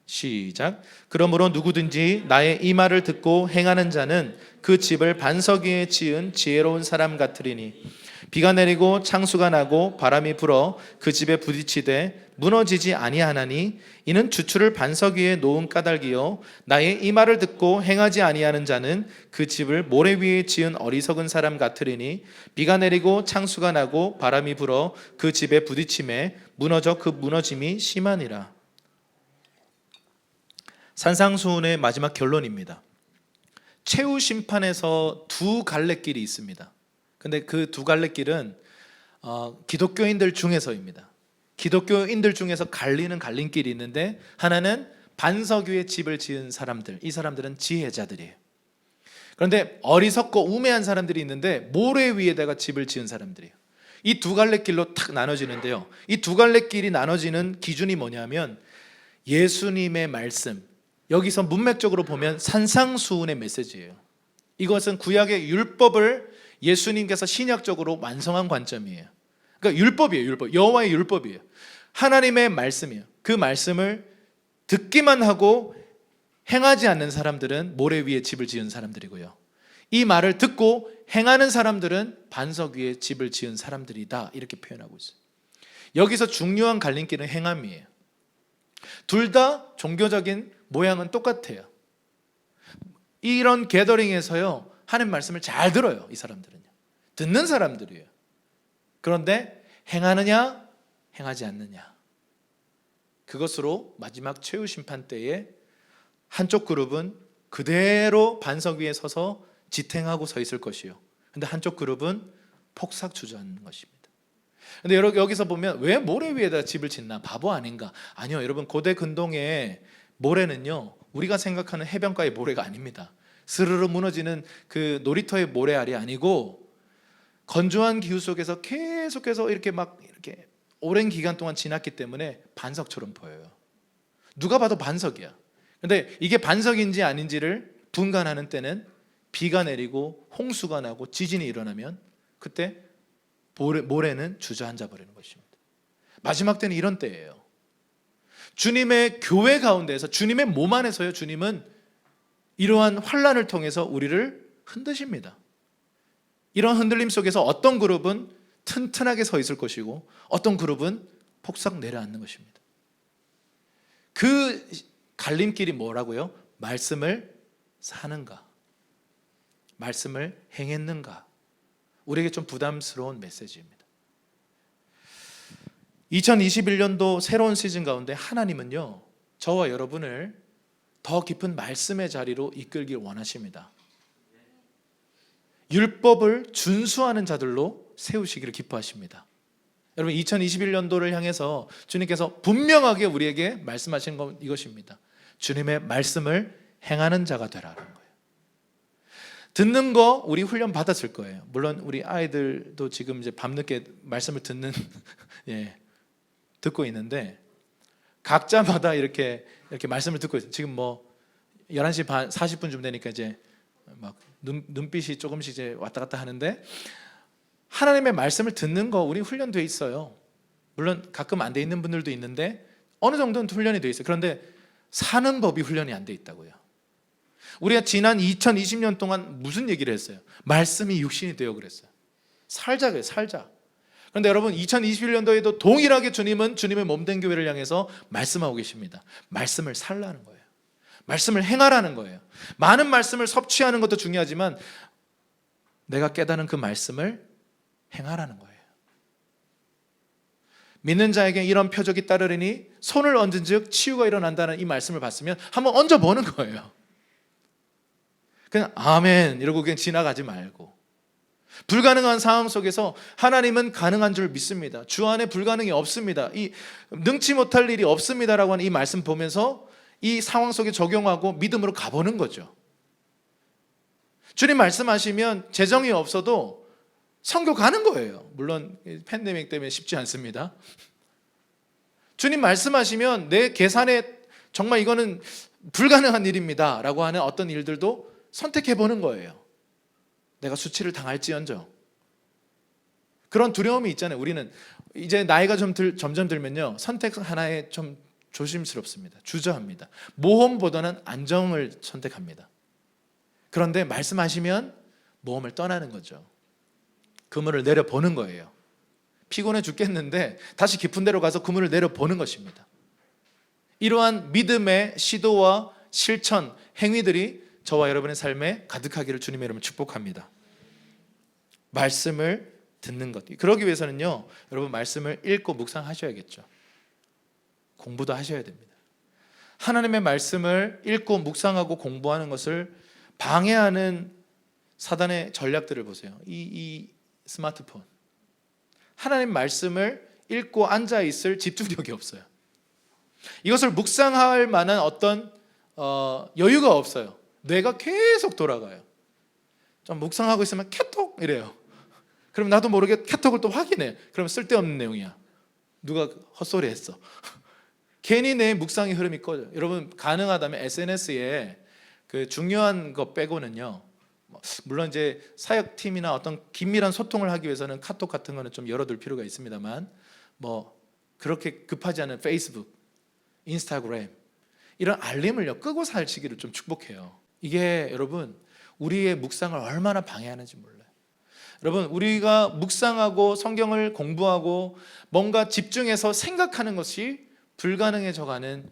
시작. 그러므로 누구든지 나의 이 말을 듣고 행하는 자는 그 집을 반석 위에 지은 지혜로운 사람 같으리니 비가 내리고 창수가 나고 바람이 불어 그 집에 부딪히되 무너지지 아니하나니 이는 주추를 반석 위에 놓은 까닭이요 나의 이 말을 듣고 행하지 아니하는 자는 그 집을 모래 위에 지은 어리석은 사람 같으리니 비가 내리고 창수가 나고 바람이 불어 그 집에 부딪힘에 무너져 그 무너짐이 심하니라. 산상수훈의 마지막 결론입니다. 최후 심판에서 두 갈래길이 있습니다. 근데 그 두 갈래길은 기독교인들 중에서입니다. 기독교인들 중에서 갈리는 갈림길이 있는데, 하나는 반석 위에 집을 지은 사람들, 이 사람들은 지혜자들이에요. 그런데 어리석고 우매한 사람들이 있는데 모래 위에다가 집을 지은 사람들이에요. 이 두 갈래길로 탁 나눠지는데요, 이 두 갈래길이 나눠지는 기준이 뭐냐면 예수님의 말씀, 여기서 문맥적으로 보면 산상수훈의 메시지예요. 이것은 구약의 율법을 예수님께서 신약적으로 완성한 관점이에요. 그러니까 율법이에요. 율법, 여호와의 율법이에요. 하나님의 말씀이에요. 그 말씀을 듣기만 하고 행하지 않는 사람들은 모래 위에 집을 지은 사람들이고요, 이 말을 듣고 행하는 사람들은 반석 위에 집을 지은 사람들이다, 이렇게 표현하고 있어요. 여기서 중요한 갈림길은 행함이에요. 둘 다 종교적인 모양은 똑같아요. 이런 게더링에서요, 하나님 말씀을 잘 들어요. 이 사람들은요, 듣는 사람들이에요. 그런데 행하느냐 행하지 않느냐, 그것으로 마지막 최후 심판 때에 한쪽 그룹은 그대로 반석 위에 서서 지탱하고 서 있을 것이요, 근데 한쪽 그룹은 폭삭 주저앉는 것입니다. 근데 여기서 보면 왜 모래 위에다 집을 짓나, 바보 아닌가? 아니요, 여러분, 고대 근동의 모래는요, 우리가 생각하는 해변가의 모래가 아닙니다. 스르르 무너지는 그 놀이터의 모래알이 아니고 건조한 기후 속에서 계속해서 이렇게 오랜 기간 동안 지났기 때문에 반석처럼 보여요. 누가 봐도 반석이야. 근데 이게 반석인지 아닌지를 분간하는 때는 비가 내리고 홍수가 나고 지진이 일어나면 그때 모래는 주저앉아 버리는 것입니다. 마지막 때는 이런 때예요. 주님의 교회 가운데서, 주님의 몸 안에서요, 주님은 이러한 환난을 통해서 우리를 흔드십니다. 이런 흔들림 속에서 어떤 그룹은 튼튼하게 서 있을 것이고 어떤 그룹은 폭삭 내려앉는 것입니다. 그 갈림길이 뭐라고요? 말씀을 사는가, 말씀을 행했는가, 우리에게 좀 부담스러운 메시지입니다. 2021년도 새로운 시즌 가운데 하나님은요, 저와 여러분을 더 깊은 말씀의 자리로 이끌길 원하십니다. 율법을 준수하는 자들로 세우시기를 기뻐하십니다. 여러분, 2021년도를 향해서 주님께서 분명하게 우리에게 말씀하시는 건 이것입니다. 주님의 말씀을 행하는 자가 되라는 거예요. 듣는 거 우리 훈련 받았을 거예요. 물론 우리 아이들도 지금 이제 밤늦게 말씀을 듣는 듣고 있는데, 각자마다 이렇게 말씀을 듣고 있어요. 지금 뭐 11시 반 40분쯤 되니까 이제 막 눈빛이 조금씩 이제 왔다 갔다 하는데, 하나님의 말씀을 듣는 거 우리 훈련돼 있어요. 물론 가끔 안 돼 있는 분들도 있는데 어느 정도는 훈련이 돼 있어요. 그런데 사는 법이 훈련이 안 돼 있다고요. 우리가 지난 2020년 동안 무슨 얘기를 했어요? 말씀이 육신이 되어 그랬어요. 살자 그래요, 살자. 그런데 여러분, 2021년도에도 동일하게 주님은 주님의 몸된 교회를 향해서 말씀하고 계십니다. 말씀을 살라는 거예요. 말씀을 행하라는 거예요. 많은 말씀을 섭취하는 것도 중요하지만 내가 깨닫는 그 말씀을 행하라는 거예요. 믿는 자에게 이런 표적이 따르리니 손을 얹은 즉 치유가 일어난다는 이 말씀을 봤으면 한번 얹어보는 거예요. 그냥 아멘 이러고 그냥 지나가지 말고, 불가능한 상황 속에서 하나님은 가능한 줄 믿습니다. 주 안에 불가능이 없습니다. 이 능치 못할 일이 없습니다라고 하는 이 말씀 보면서 이 상황 속에 적용하고 믿음으로 가보는 거죠. 주님 말씀하시면 재정이 없어도 선교 가는 거예요. 물론 팬데믹 때문에 쉽지 않습니다. 주님 말씀하시면 내 계산에 정말 이거는 불가능한 일입니다 라고 하는 어떤 일들도 선택해보는 거예요. 내가 수치를 당할지언정. 그런 두려움이 있잖아요. 우리는 이제 나이가 점점 들면요, 선택 하나에 좀 조심스럽습니다. 주저합니다. 모험보다는 안정을 선택합니다. 그런데 말씀하시면 모험을 떠나는 거죠. 그물을 내려보는 거예요. 피곤해 죽겠는데 다시 깊은 데로 가서 그물을 내려보는 것입니다. 이러한 믿음의 시도와 실천, 행위들이 저와 여러분의 삶에 가득하기를 주님의 이름으로 축복합니다. 말씀을 듣는 것. 그러기 위해서는요, 여러분 말씀을 읽고 묵상하셔야겠죠. 공부도 하셔야 됩니다. 하나님의 말씀을 읽고 묵상하고 공부하는 것을 방해하는 사단의 전략들을 보세요. 이 스마트폰. 하나님 말씀을 읽고 앉아 있을 집중력이 없어요. 이것을 묵상할 만한 어떤 여유가 없어요. 뇌가 계속 돌아가요. 좀 묵상하고 있으면 카톡 이래요. 그럼 나도 모르게 카톡을 또 확인해. 그러면 쓸데없는 내용이야. 누가 헛소리 했어. 괜히 내 묵상의 흐름이 꺼져요. 여러분 가능하다면 SNS에 그 중요한 거 빼고는요, 물론 이제 사역팀이나 어떤 긴밀한 소통을 하기 위해서는 카톡 같은 거는 좀 열어둘 필요가 있습니다만, 뭐 그렇게 급하지 않은 페이스북, 인스타그램 이런 알림을요 끄고 살시기를 좀 축복해요. 이게 여러분 우리의 묵상을 얼마나 방해하는지 몰라요. 여러분 우리가 묵상하고 성경을 공부하고 뭔가 집중해서 생각하는 것이 불가능해져가는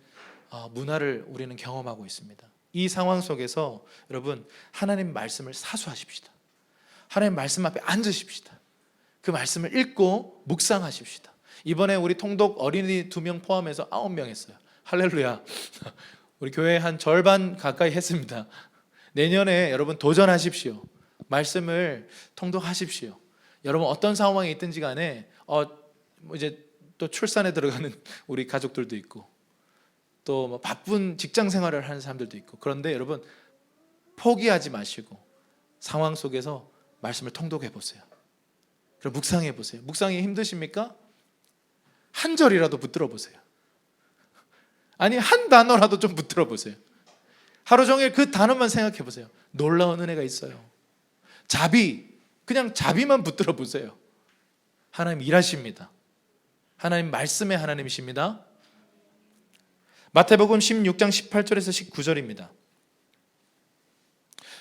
문화를 우리는 경험하고 있습니다. 이 상황 속에서 여러분 하나님 말씀을 사수하십시다. 하나님 말씀 앞에 앉으십시다. 그 말씀을 읽고 묵상하십시다. 이번에 우리 통독 어린이 2명 포함해서 9명 했어요. 할렐루야. 우리 교회 한 절반 가까이 했습니다. 내년에 여러분 도전하십시오. 말씀을 통독하십시오. 여러분 어떤 상황에 있든지 간에 이제 또 출산에 들어가는 우리 가족들도 있고 또 뭐 바쁜 직장 생활을 하는 사람들도 있고, 그런데 여러분 포기하지 마시고 상황 속에서 말씀을 통독해 보세요. 그럼 묵상해 보세요. 묵상이 힘드십니까? 한 절이라도 붙들어 보세요. 아니 한 단어라도 좀 붙들어 보세요. 하루 종일 그 단어만 생각해 보세요. 놀라운 은혜가 있어요. 그냥 자비만 붙들어 보세요. 하나님 일하십니다. 하나님 말씀의 하나님이십니다. 마태복음 16장 18절에서 19절입니다.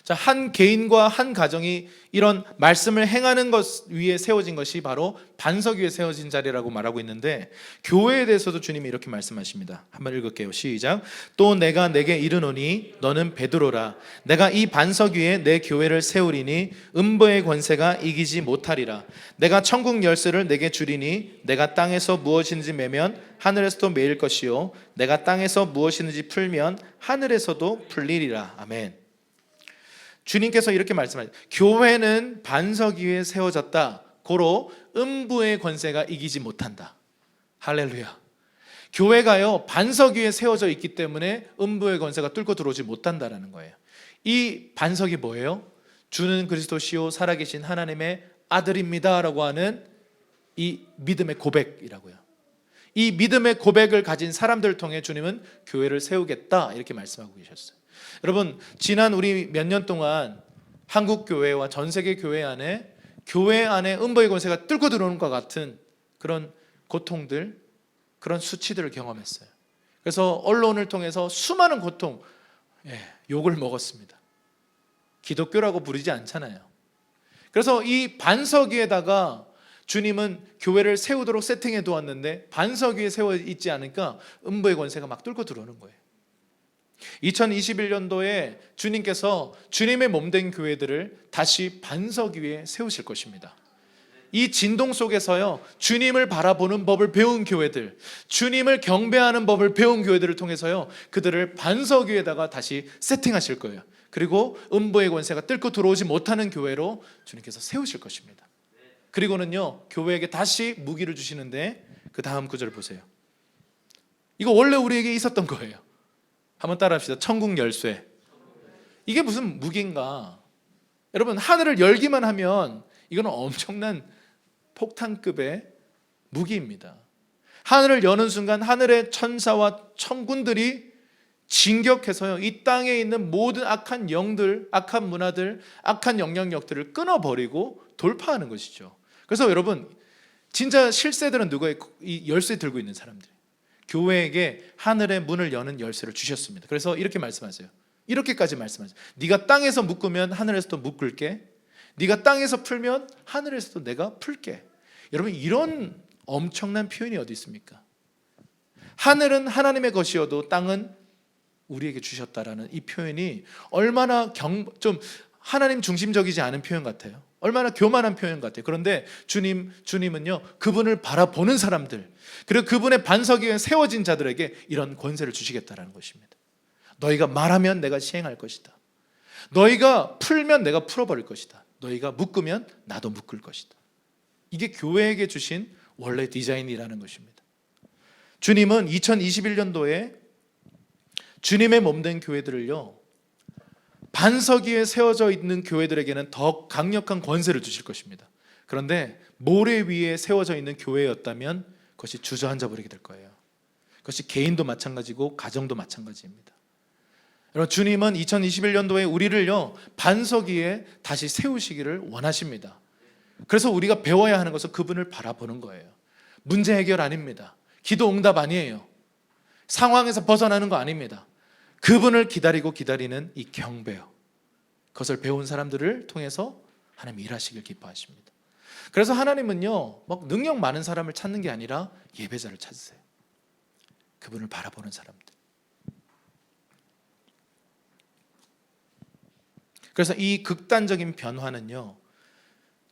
자, 한 개인과 한 가정이 이런 말씀을 행하는 것 위에 세워진 것이 바로 반석 위에 세워진 자리라고 말하고 있는데, 교회에 대해서도 주님이 이렇게 말씀하십니다. 한번 읽을게요. 시작. 또 내가 내게 이르노니 너는 베드로라. 내가 이 반석 위에 내 교회를 세우리니 음부의 권세가 이기지 못하리라. 내가 천국 열쇠를 내게 주리니 내가 땅에서 무엇이든지 매면 하늘에서도 매일 것이요 내가 땅에서 무엇이든지 풀면 하늘에서도 풀리리라. 아멘. 주님께서 이렇게 말씀하셨어요. 교회는 반석 위에 세워졌다. 고로 음부의 권세가 이기지 못한다. 할렐루야. 교회가요 반석 위에 세워져 있기 때문에 음부의 권세가 뚫고 들어오지 못한다라는 거예요. 이 반석이 뭐예요? 주는 그리스도시요 살아계신 하나님의 아들입니다 라고 하는 이 믿음의 고백이라고요. 이 믿음의 고백을 가진 사람들을 통해 주님은 교회를 세우겠다 이렇게 말씀하고 계셨어요. 여러분 지난 우리 몇 년 동안 한국 교회와 전 세계 교회 안에 음부의 권세가 뚫고 들어오는 것 같은 그런 고통들, 그런 수치들을 경험했어요. 그래서 언론을 통해서 수많은 고통, 욕을 먹었습니다. 기독교라고 부르지 않잖아요. 그래서 이 반석 위에다가 주님은 교회를 세우도록 세팅해 두었는데 반석 위에 세워 있지 않으니까 음부의 권세가 막 뚫고 들어오는 거예요. 2021년도에 주님께서 주님의 몸된 교회들을 다시 반석 위에 세우실 것입니다. 이 진동 속에서요 주님을 바라보는 법을 배운 교회들, 주님을 경배하는 법을 배운 교회들을 통해서요 그들을 반석 위에다가 다시 세팅하실 거예요. 그리고 음부의 권세가 뚫고 들어오지 못하는 교회로 주님께서 세우실 것입니다. 그리고는요 교회에게 다시 무기를 주시는데 그 다음 구절을 보세요. 이거 원래 우리에게 있었던 거예요. 한번 따라합시다. 천국 열쇠. 이게 무슨 무기인가? 여러분 하늘을 열기만 하면 이거는 엄청난 폭탄급의 무기입니다. 하늘을 여는 순간 하늘의 천사와 천군들이 진격해서요, 이 땅에 있는 모든 악한 영들, 악한 문화들, 악한 영향력들을 끊어버리고 돌파하는 것이죠. 그래서 여러분, 진짜 실세들은 누구의 이 열쇠 들고 있는 사람들, 교회에게 하늘의 문을 여는 열쇠를 주셨습니다. 그래서 이렇게 말씀하세요. 이렇게까지 말씀하세요. 네가 땅에서 묶으면 하늘에서도 묶을게, 네가 땅에서 풀면 하늘에서도 내가 풀게. 여러분, 이런 엄청난 표현이 어디 있습니까? 하늘은 하나님의 것이어도 땅은 우리에게 주셨다라는 이 표현이 얼마나 좀 하나님 중심적이지 않은 표현 같아요. 얼마나 교만한 표현 같아요. 그런데 주님은요, 그분을 바라보는 사람들, 그리고 그분의 반석 위에 세워진 자들에게 이런 권세를 주시겠다라는 것입니다. 너희가 말하면 내가 시행할 것이다. 너희가 풀면 내가 풀어버릴 것이다. 너희가 묶으면 나도 묶을 것이다. 이게 교회에게 주신 원래 디자인이라는 것입니다. 주님은 2021년도에 주님의 몸된 교회들을요, 반석 위에 세워져 있는 교회들에게는 더 강력한 권세를 주실 것입니다. 그런데 모래 위에 세워져 있는 교회였다면 그것이 주저앉아 버리게 될 거예요. 그것이 개인도 마찬가지고 가정도 마찬가지입니다. 여러분, 주님은 2021년도에 우리를요, 반석 위에 다시 세우시기를 원하십니다. 그래서 우리가 배워야 하는 것은 그분을 바라보는 거예요. 문제 해결 아닙니다. 기도 응답 아니에요. 상황에서 벗어나는 거 아닙니다. 그분을 기다리는 이 경배요, 그것을 배운 사람들을 통해서 하나님 일하시길 기뻐하십니다. 그래서 하나님은요, 막 능력 많은 사람을 찾는 게 아니라 예배자를 찾으세요. 그분을 바라보는 사람들. 그래서 이 극단적인 변화는요,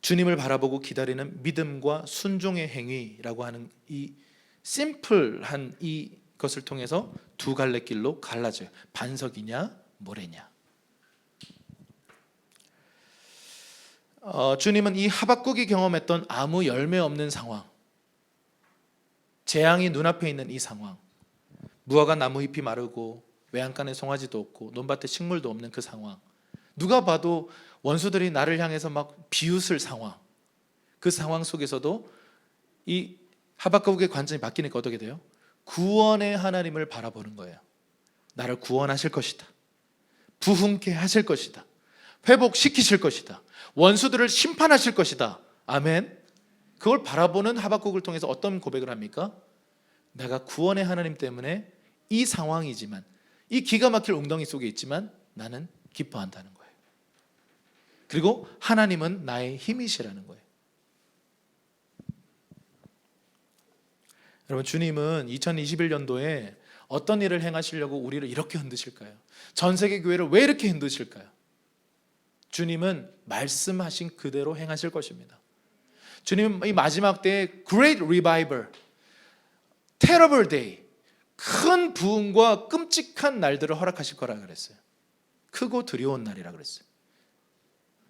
주님을 바라보고 기다리는 믿음과 순종의 행위라고 하는 이 심플한 이 것을 통해서 두 갈래 길로 갈라져요. 반석이냐 모래냐. 주님은 이 하박국이 경험했던 아무 열매 없는 상황, 재앙이 눈앞에 있는 이 상황, 무화과 나무 잎이 마르고 외양간에 송아지도 없고 논밭에 식물도 없는 그 상황, 누가 봐도 원수들이 나를 향해서 막 비웃을 상황, 그 상황 속에서도 이 하박국의 관점이 바뀌니까 어떻게 돼요? 구원의 하나님을 바라보는 거예요. 나를 구원하실 것이다, 부흥케 하실 것이다, 회복시키실 것이다, 원수들을 심판하실 것이다. 아멘. 그걸 바라보는 하박국을 통해서 어떤 고백을 합니까? 내가 구원의 하나님 때문에 이 상황이지만, 이 기가 막힐 웅덩이 속에 있지만 나는 기뻐한다는 거예요. 그리고 하나님은 나의 힘이시라는 거예요. 여러분, 주님은 2021년도에 어떤 일을 행하시려고 우리를 이렇게 흔드실까요? 전 세계 교회를 왜 이렇게 흔드실까요? 주님은 말씀하신 그대로 행하실 것입니다. 주님은 이 마지막 때에 Great Revival, Terrible Day, 큰 부흥과 끔찍한 날들을 허락하실 거라 그랬어요. 크고 두려운 날이라 그랬어요.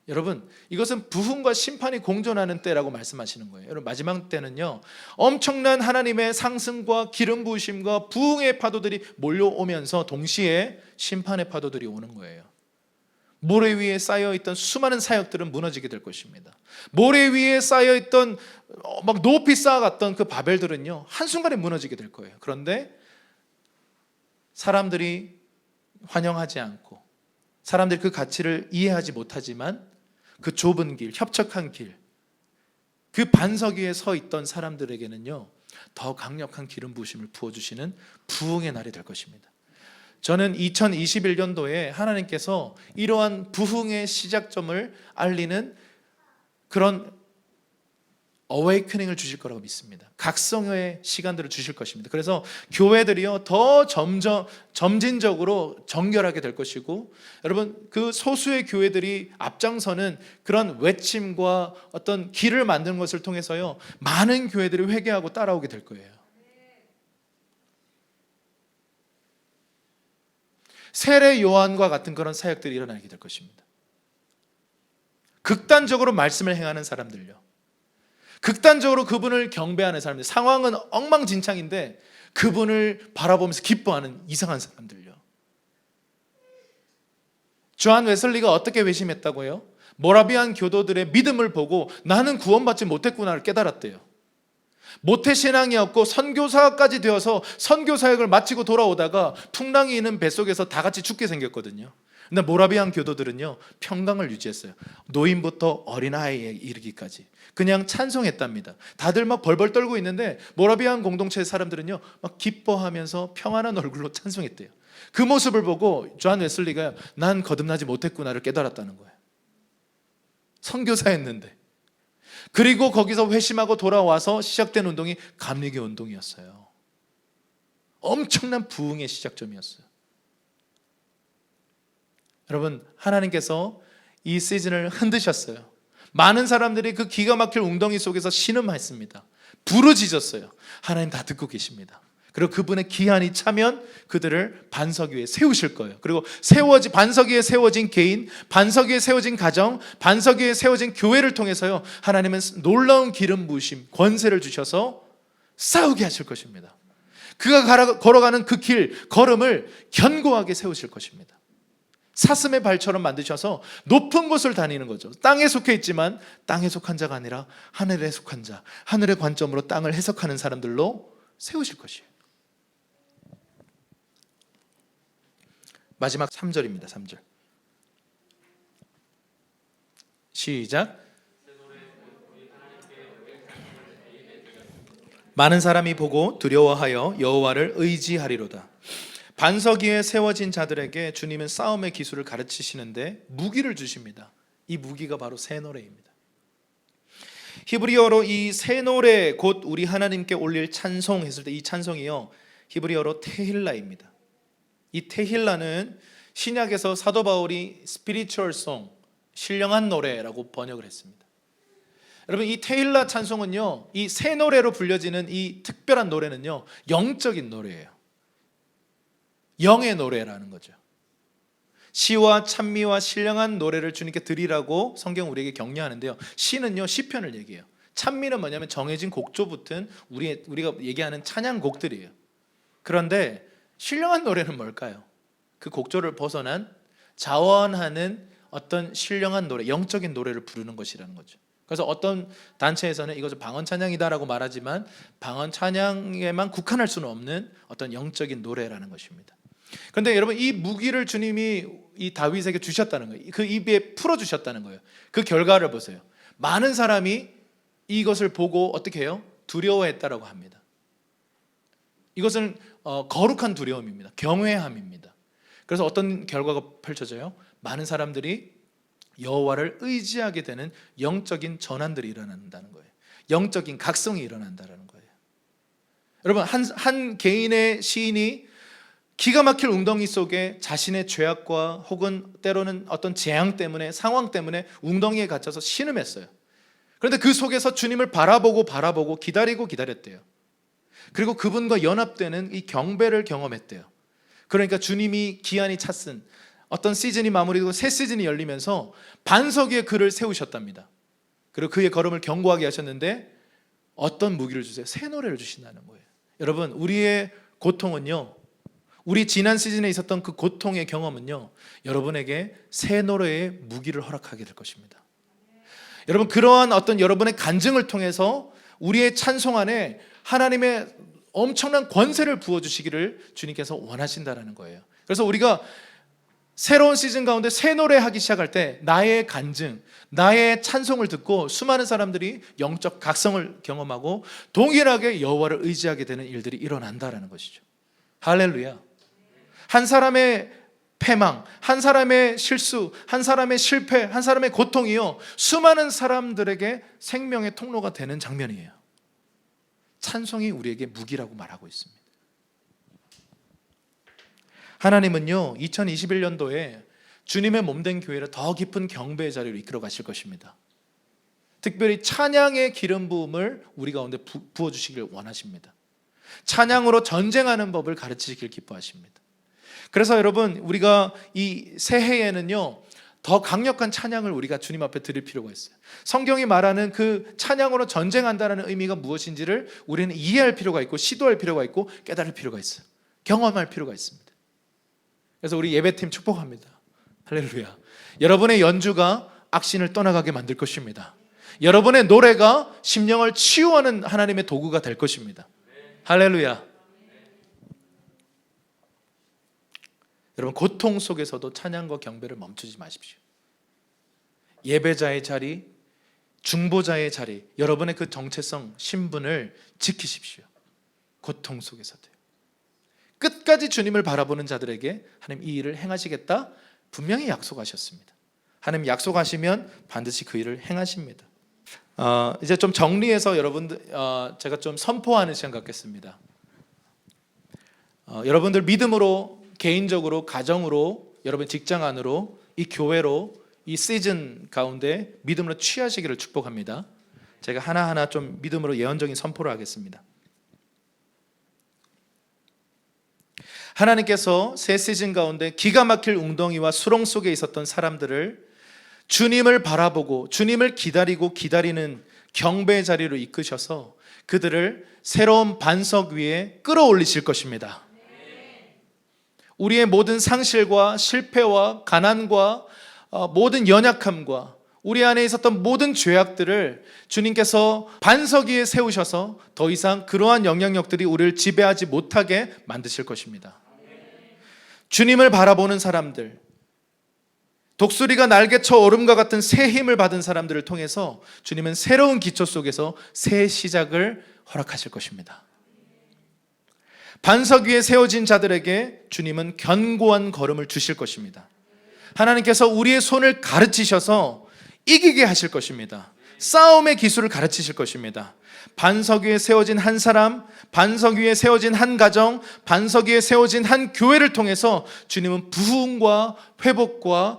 여러분, 이것은 부흥과 심판이 공존하는 때라고 말씀하시는 거예요. 여러분, 마지막 때는요, 엄청난 하나님의 상승과 기름 부으심과 부흥의 파도들이 몰려오면서 동시에 심판의 파도들이 오는 거예요. 모래 위에 쌓여있던 수많은 사역들은 무너지게 될 것입니다. 모래 위에 쌓여있던 막 높이 쌓아갔던 그 바벨들은요, 한순간에 무너지게 될 거예요. 그런데 사람들이 환영하지 않고, 사람들이 그 가치를 이해하지 못하지만 그 좁은 길, 협착한 길, 그 반석 위에 서 있던 사람들에게는요, 더 강력한 기름 부으심을 부어주시는 부흥의 날이 될 것입니다. 저는 2021년도에 하나님께서 이러한 부흥의 시작점을 알리는 그런 어웨이크닝을 주실 거라고 믿습니다. 각성의 시간들을 주실 것입니다. 그래서 교회들이요, 더 점진적으로 정결하게 될 것이고, 여러분, 그 소수의 교회들이 앞장서는 그런 외침과 어떤 길을 만드는 것을 통해서요, 많은 교회들이 회개하고 따라오게 될 거예요. 세례 요한과 같은 그런 사역들이 일어나게 될 것입니다. 극단적으로 말씀을 행하는 사람들요, 극단적으로 그분을 경배하는 사람들, 상황은 엉망진창인데 그분을 바라보면서 기뻐하는 이상한 사람들요. 조한 웨슬리가 어떻게 회심했다고요? 모라비안 교도들의 믿음을 보고 나는 구원받지 못했구나를 깨달았대요. 모태신앙이었고 선교사까지 되어서 선교 사역을 마치고 돌아오다가 풍랑이 있는 뱃속에서 다 같이 죽게 생겼거든요. 근데 모라비안 교도들은요, 평강을 유지했어요. 노인부터 어린아이에 이르기까지 그냥 찬송했답니다. 다들 막 벌벌 떨고 있는데 모라비안 공동체 사람들은요, 막 기뻐하면서 평안한 얼굴로 찬송했대요. 그 모습을 보고 존 웨슬리가 난 거듭나지 못했구나를 깨달았다는 거예요. 선교사였는데. 그리고 거기서 회심하고 돌아와서 시작된 운동이 감리교 운동이었어요. 엄청난 부흥의 시작점이었어요. 여러분, 하나님께서 이 시즌을 흔드셨어요. 많은 사람들이 그 기가 막힐 웅덩이 속에서 신음했습니다. 부르짖었어요. 하나님 다 듣고 계십니다. 그리고 그분의 기한이 차면 그들을 반석 위에 세우실 거예요. 그리고 반석 위에 세워진 개인, 반석 위에 세워진 가정, 반석 위에 세워진 교회를 통해서요, 하나님은 놀라운 기름 부으심, 권세를 주셔서 싸우게 하실 것입니다. 그가 걸어가는 그 길, 걸음을 견고하게 세우실 것입니다. 사슴의 발처럼 만드셔서 높은 곳을 다니는 거죠. 땅에 속해 있지만 땅에 속한 자가 아니라 하늘에 속한 자, 하늘의 관점으로 땅을 해석하는 사람들로 세우실 것이에요. 마지막 3절입니다. 3절 시작. 많은 사람이 보고 두려워하여 여호와를 의지하리로다. 반석 위에 세워진 자들에게 주님은 싸움의 기술을 가르치시는데 무기를 주십니다. 이 무기가 바로 새 노래입니다. 히브리어로 이 새 노래, 곧 우리 하나님께 올릴 찬송 했을 때 이 찬송이요, 히브리어로 테힐라입니다. 이 테힐라는 신약에서 사도 바울이 spiritual song, 신령한 노래라고 번역을 했습니다. 여러분, 이 테힐라 찬송은요, 이 새 노래로 불려지는 이 특별한 노래는요, 영적인 노래예요. 영의 노래라는 거죠. 시와 찬미와 신령한 노래를 주님께 드리라고 성경 우리에게 격려하는데요, 시는요 시편을 얘기해요. 찬미는 뭐냐면 정해진 곡조 붙은 우리가 얘기하는 찬양곡들이에요. 그런데 신령한 노래는 뭘까요? 그 곡조를 벗어난 자원하는 어떤 신령한 노래, 영적인 노래를 부르는 것이라는 거죠. 그래서 어떤 단체에서는 이것을 방언 찬양이다라고 말하지만 방언 찬양에만 국한할 수는 없는 어떤 영적인 노래라는 것입니다. 그런데 여러분, 이 무기를 주님이 이 다윗에게 주셨다는 거예요. 그 입에 풀어주셨다는 거예요. 그 결과를 보세요. 많은 사람이 이것을 보고 어떻게 해요? 두려워했다라고 합니다. 이것은 거룩한 두려움입니다. 경외함입니다. 그래서 어떤 결과가 펼쳐져요? 많은 사람들이 여호와를 의지하게 되는 영적인 전환들이 일어난다는 거예요. 영적인 각성이 일어난다는 거예요. 여러분, 한 개인의 시인이 기가 막힐 웅덩이 속에 자신의 죄악과 혹은 때로는 어떤 재앙 때문에, 상황 때문에 웅덩이에 갇혀서 신음했어요. 그런데 그 속에서 주님을 바라보고 기다렸대요. 그리고 그분과 연합되는 이 경배를 경험했대요. 그러니까 주님이 기한이 찼은 어떤 시즌이 마무리되고 새 시즌이 열리면서 반석 위에 그를 세우셨답니다. 그리고 그의 걸음을 견고하게 하셨는데 어떤 무기를 주세요? 새 노래를 주신다는 거예요. 여러분, 우리의 고통은요, 우리 지난 시즌에 있었던 그 고통의 경험은요, 여러분에게 새 노래의 무기를 허락하게 될 것입니다. 여러분, 그러한 어떤 여러분의 간증을 통해서 우리의 찬송 안에 하나님의 엄청난 권세를 부어주시기를 주님께서 원하신다는 거예요. 그래서 우리가 새로운 시즌 가운데 새 노래 하기 시작할 때 나의 간증, 나의 찬송을 듣고 수많은 사람들이 영적 각성을 경험하고 동일하게 여호와를 의지하게 되는 일들이 일어난다는 것이죠. 할렐루야. 한 사람의 패망, 한 사람의 실수, 한 사람의 실패, 한 사람의 고통이요, 수많은 사람들에게 생명의 통로가 되는 장면이에요. 찬송이 우리에게 무기라고 말하고 있습니다. 하나님은요, 2021년도에 주님의 몸된 교회를 더 깊은 경배의 자리로 이끌어 가실 것입니다. 특별히 찬양의 기름 부음을 우리 가운데 부어주시길 원하십니다. 찬양으로 전쟁하는 법을 가르치시길 기뻐하십니다. 그래서 여러분, 우리가 이 새해에는요, 더 강력한 찬양을 우리가 주님 앞에 드릴 필요가 있어요. 성경이 말하는 그 찬양으로 전쟁한다는 의미가 무엇인지를 우리는 이해할 필요가 있고, 시도할 필요가 있고, 깨달을 필요가 있어요. 경험할 필요가 있습니다. 그래서 우리 예배팀 축복합니다. 할렐루야. 여러분의 연주가 악신을 떠나가게 만들 것입니다. 여러분의 노래가 심령을 치유하는 하나님의 도구가 될 것입니다. 할렐루야. 여러분, 고통 속에서도 찬양과 경배를 멈추지 마십시오. 예배자의 자리, 중보자의 자리, 여러분의 그 정체성, 신분을 지키십시오. 고통 속에서도요. 끝까지 주님을 바라보는 자들에게 하나님 이 일을 행하시겠다 분명히 약속하셨습니다. 하나님 약속하시면 반드시 그 일을 행하십니다. 이제 좀 정리해서 여러분들 제가 좀 선포하는 시간 갖겠습니다. 여러분들 믿음으로, 개인적으로, 가정으로, 여러분 직장 안으로, 이 교회로, 이 시즌 가운데 믿음으로 취하시기를 축복합니다. 제가 하나하나 좀 믿음으로 예언적인 선포를 하겠습니다. 하나님께서 새 시즌 가운데 기가 막힐 웅덩이와 수렁 속에 있었던 사람들을 주님을 바라보고 주님을 기다리는 경배의 자리로 이끄셔서 그들을 새로운 반석 위에 끌어올리실 것입니다. 우리의 모든 상실과 실패와 가난과 모든 연약함과 우리 안에 있었던 모든 죄악들을 주님께서 반석 위에 세우셔서 더 이상 그러한 영향력들이 우리를 지배하지 못하게 만드실 것입니다. 주님을 바라보는 사람들, 독수리가 날개쳐 오름과 같은 새 힘을 받은 사람들을 통해서 주님은 새로운 기초 속에서 새 시작을 허락하실 것입니다. 반석 위에 세워진 자들에게 주님은 견고한 걸음을 주실 것입니다. 하나님께서 우리의 손을 가르치셔서 이기게 하실 것입니다. 싸움의 기술을 가르치실 것입니다. 반석 위에 세워진 한 사람, 반석 위에 세워진 한 가정, 반석 위에 세워진 한 교회를 통해서 주님은 부흥과 회복과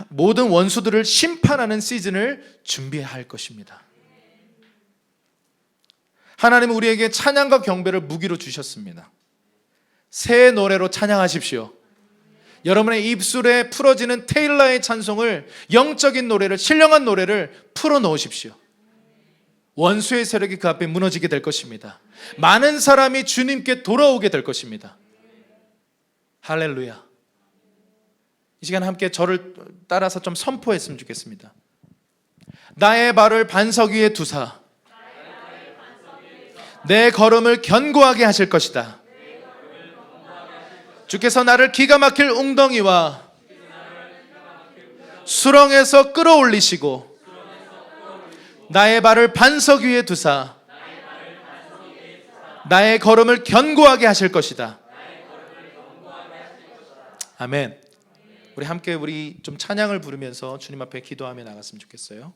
모든 원수들을 심판하는 시즌을 준비할 것입니다. 하나님은 우리에게 찬양과 경배를 무기로 주셨습니다. 새 노래로 찬양하십시오. 여러분의 입술에 풀어지는 테일라의 찬송을, 영적인 노래를, 신령한 노래를 풀어놓으십시오. 원수의 세력이 그 앞에 무너지게 될 것입니다. 많은 사람이 주님께 돌아오게 될 것입니다. 할렐루야. 이 시간 함께 저를 따라서 좀 선포했으면 좋겠습니다. 나의 발을 반석 위에 두사 내 걸음을 견고하게 하실 것이다. 주께서 나를 기가 막힐 웅덩이와 수렁에서 끌어올리시고 나의 발을 반석 위에 두사 나의 걸음을 견고하게 하실 것이다. 아멘. 우리 함께 좀 찬양을 부르면서 주님 앞에 기도하며 나갔으면 좋겠어요.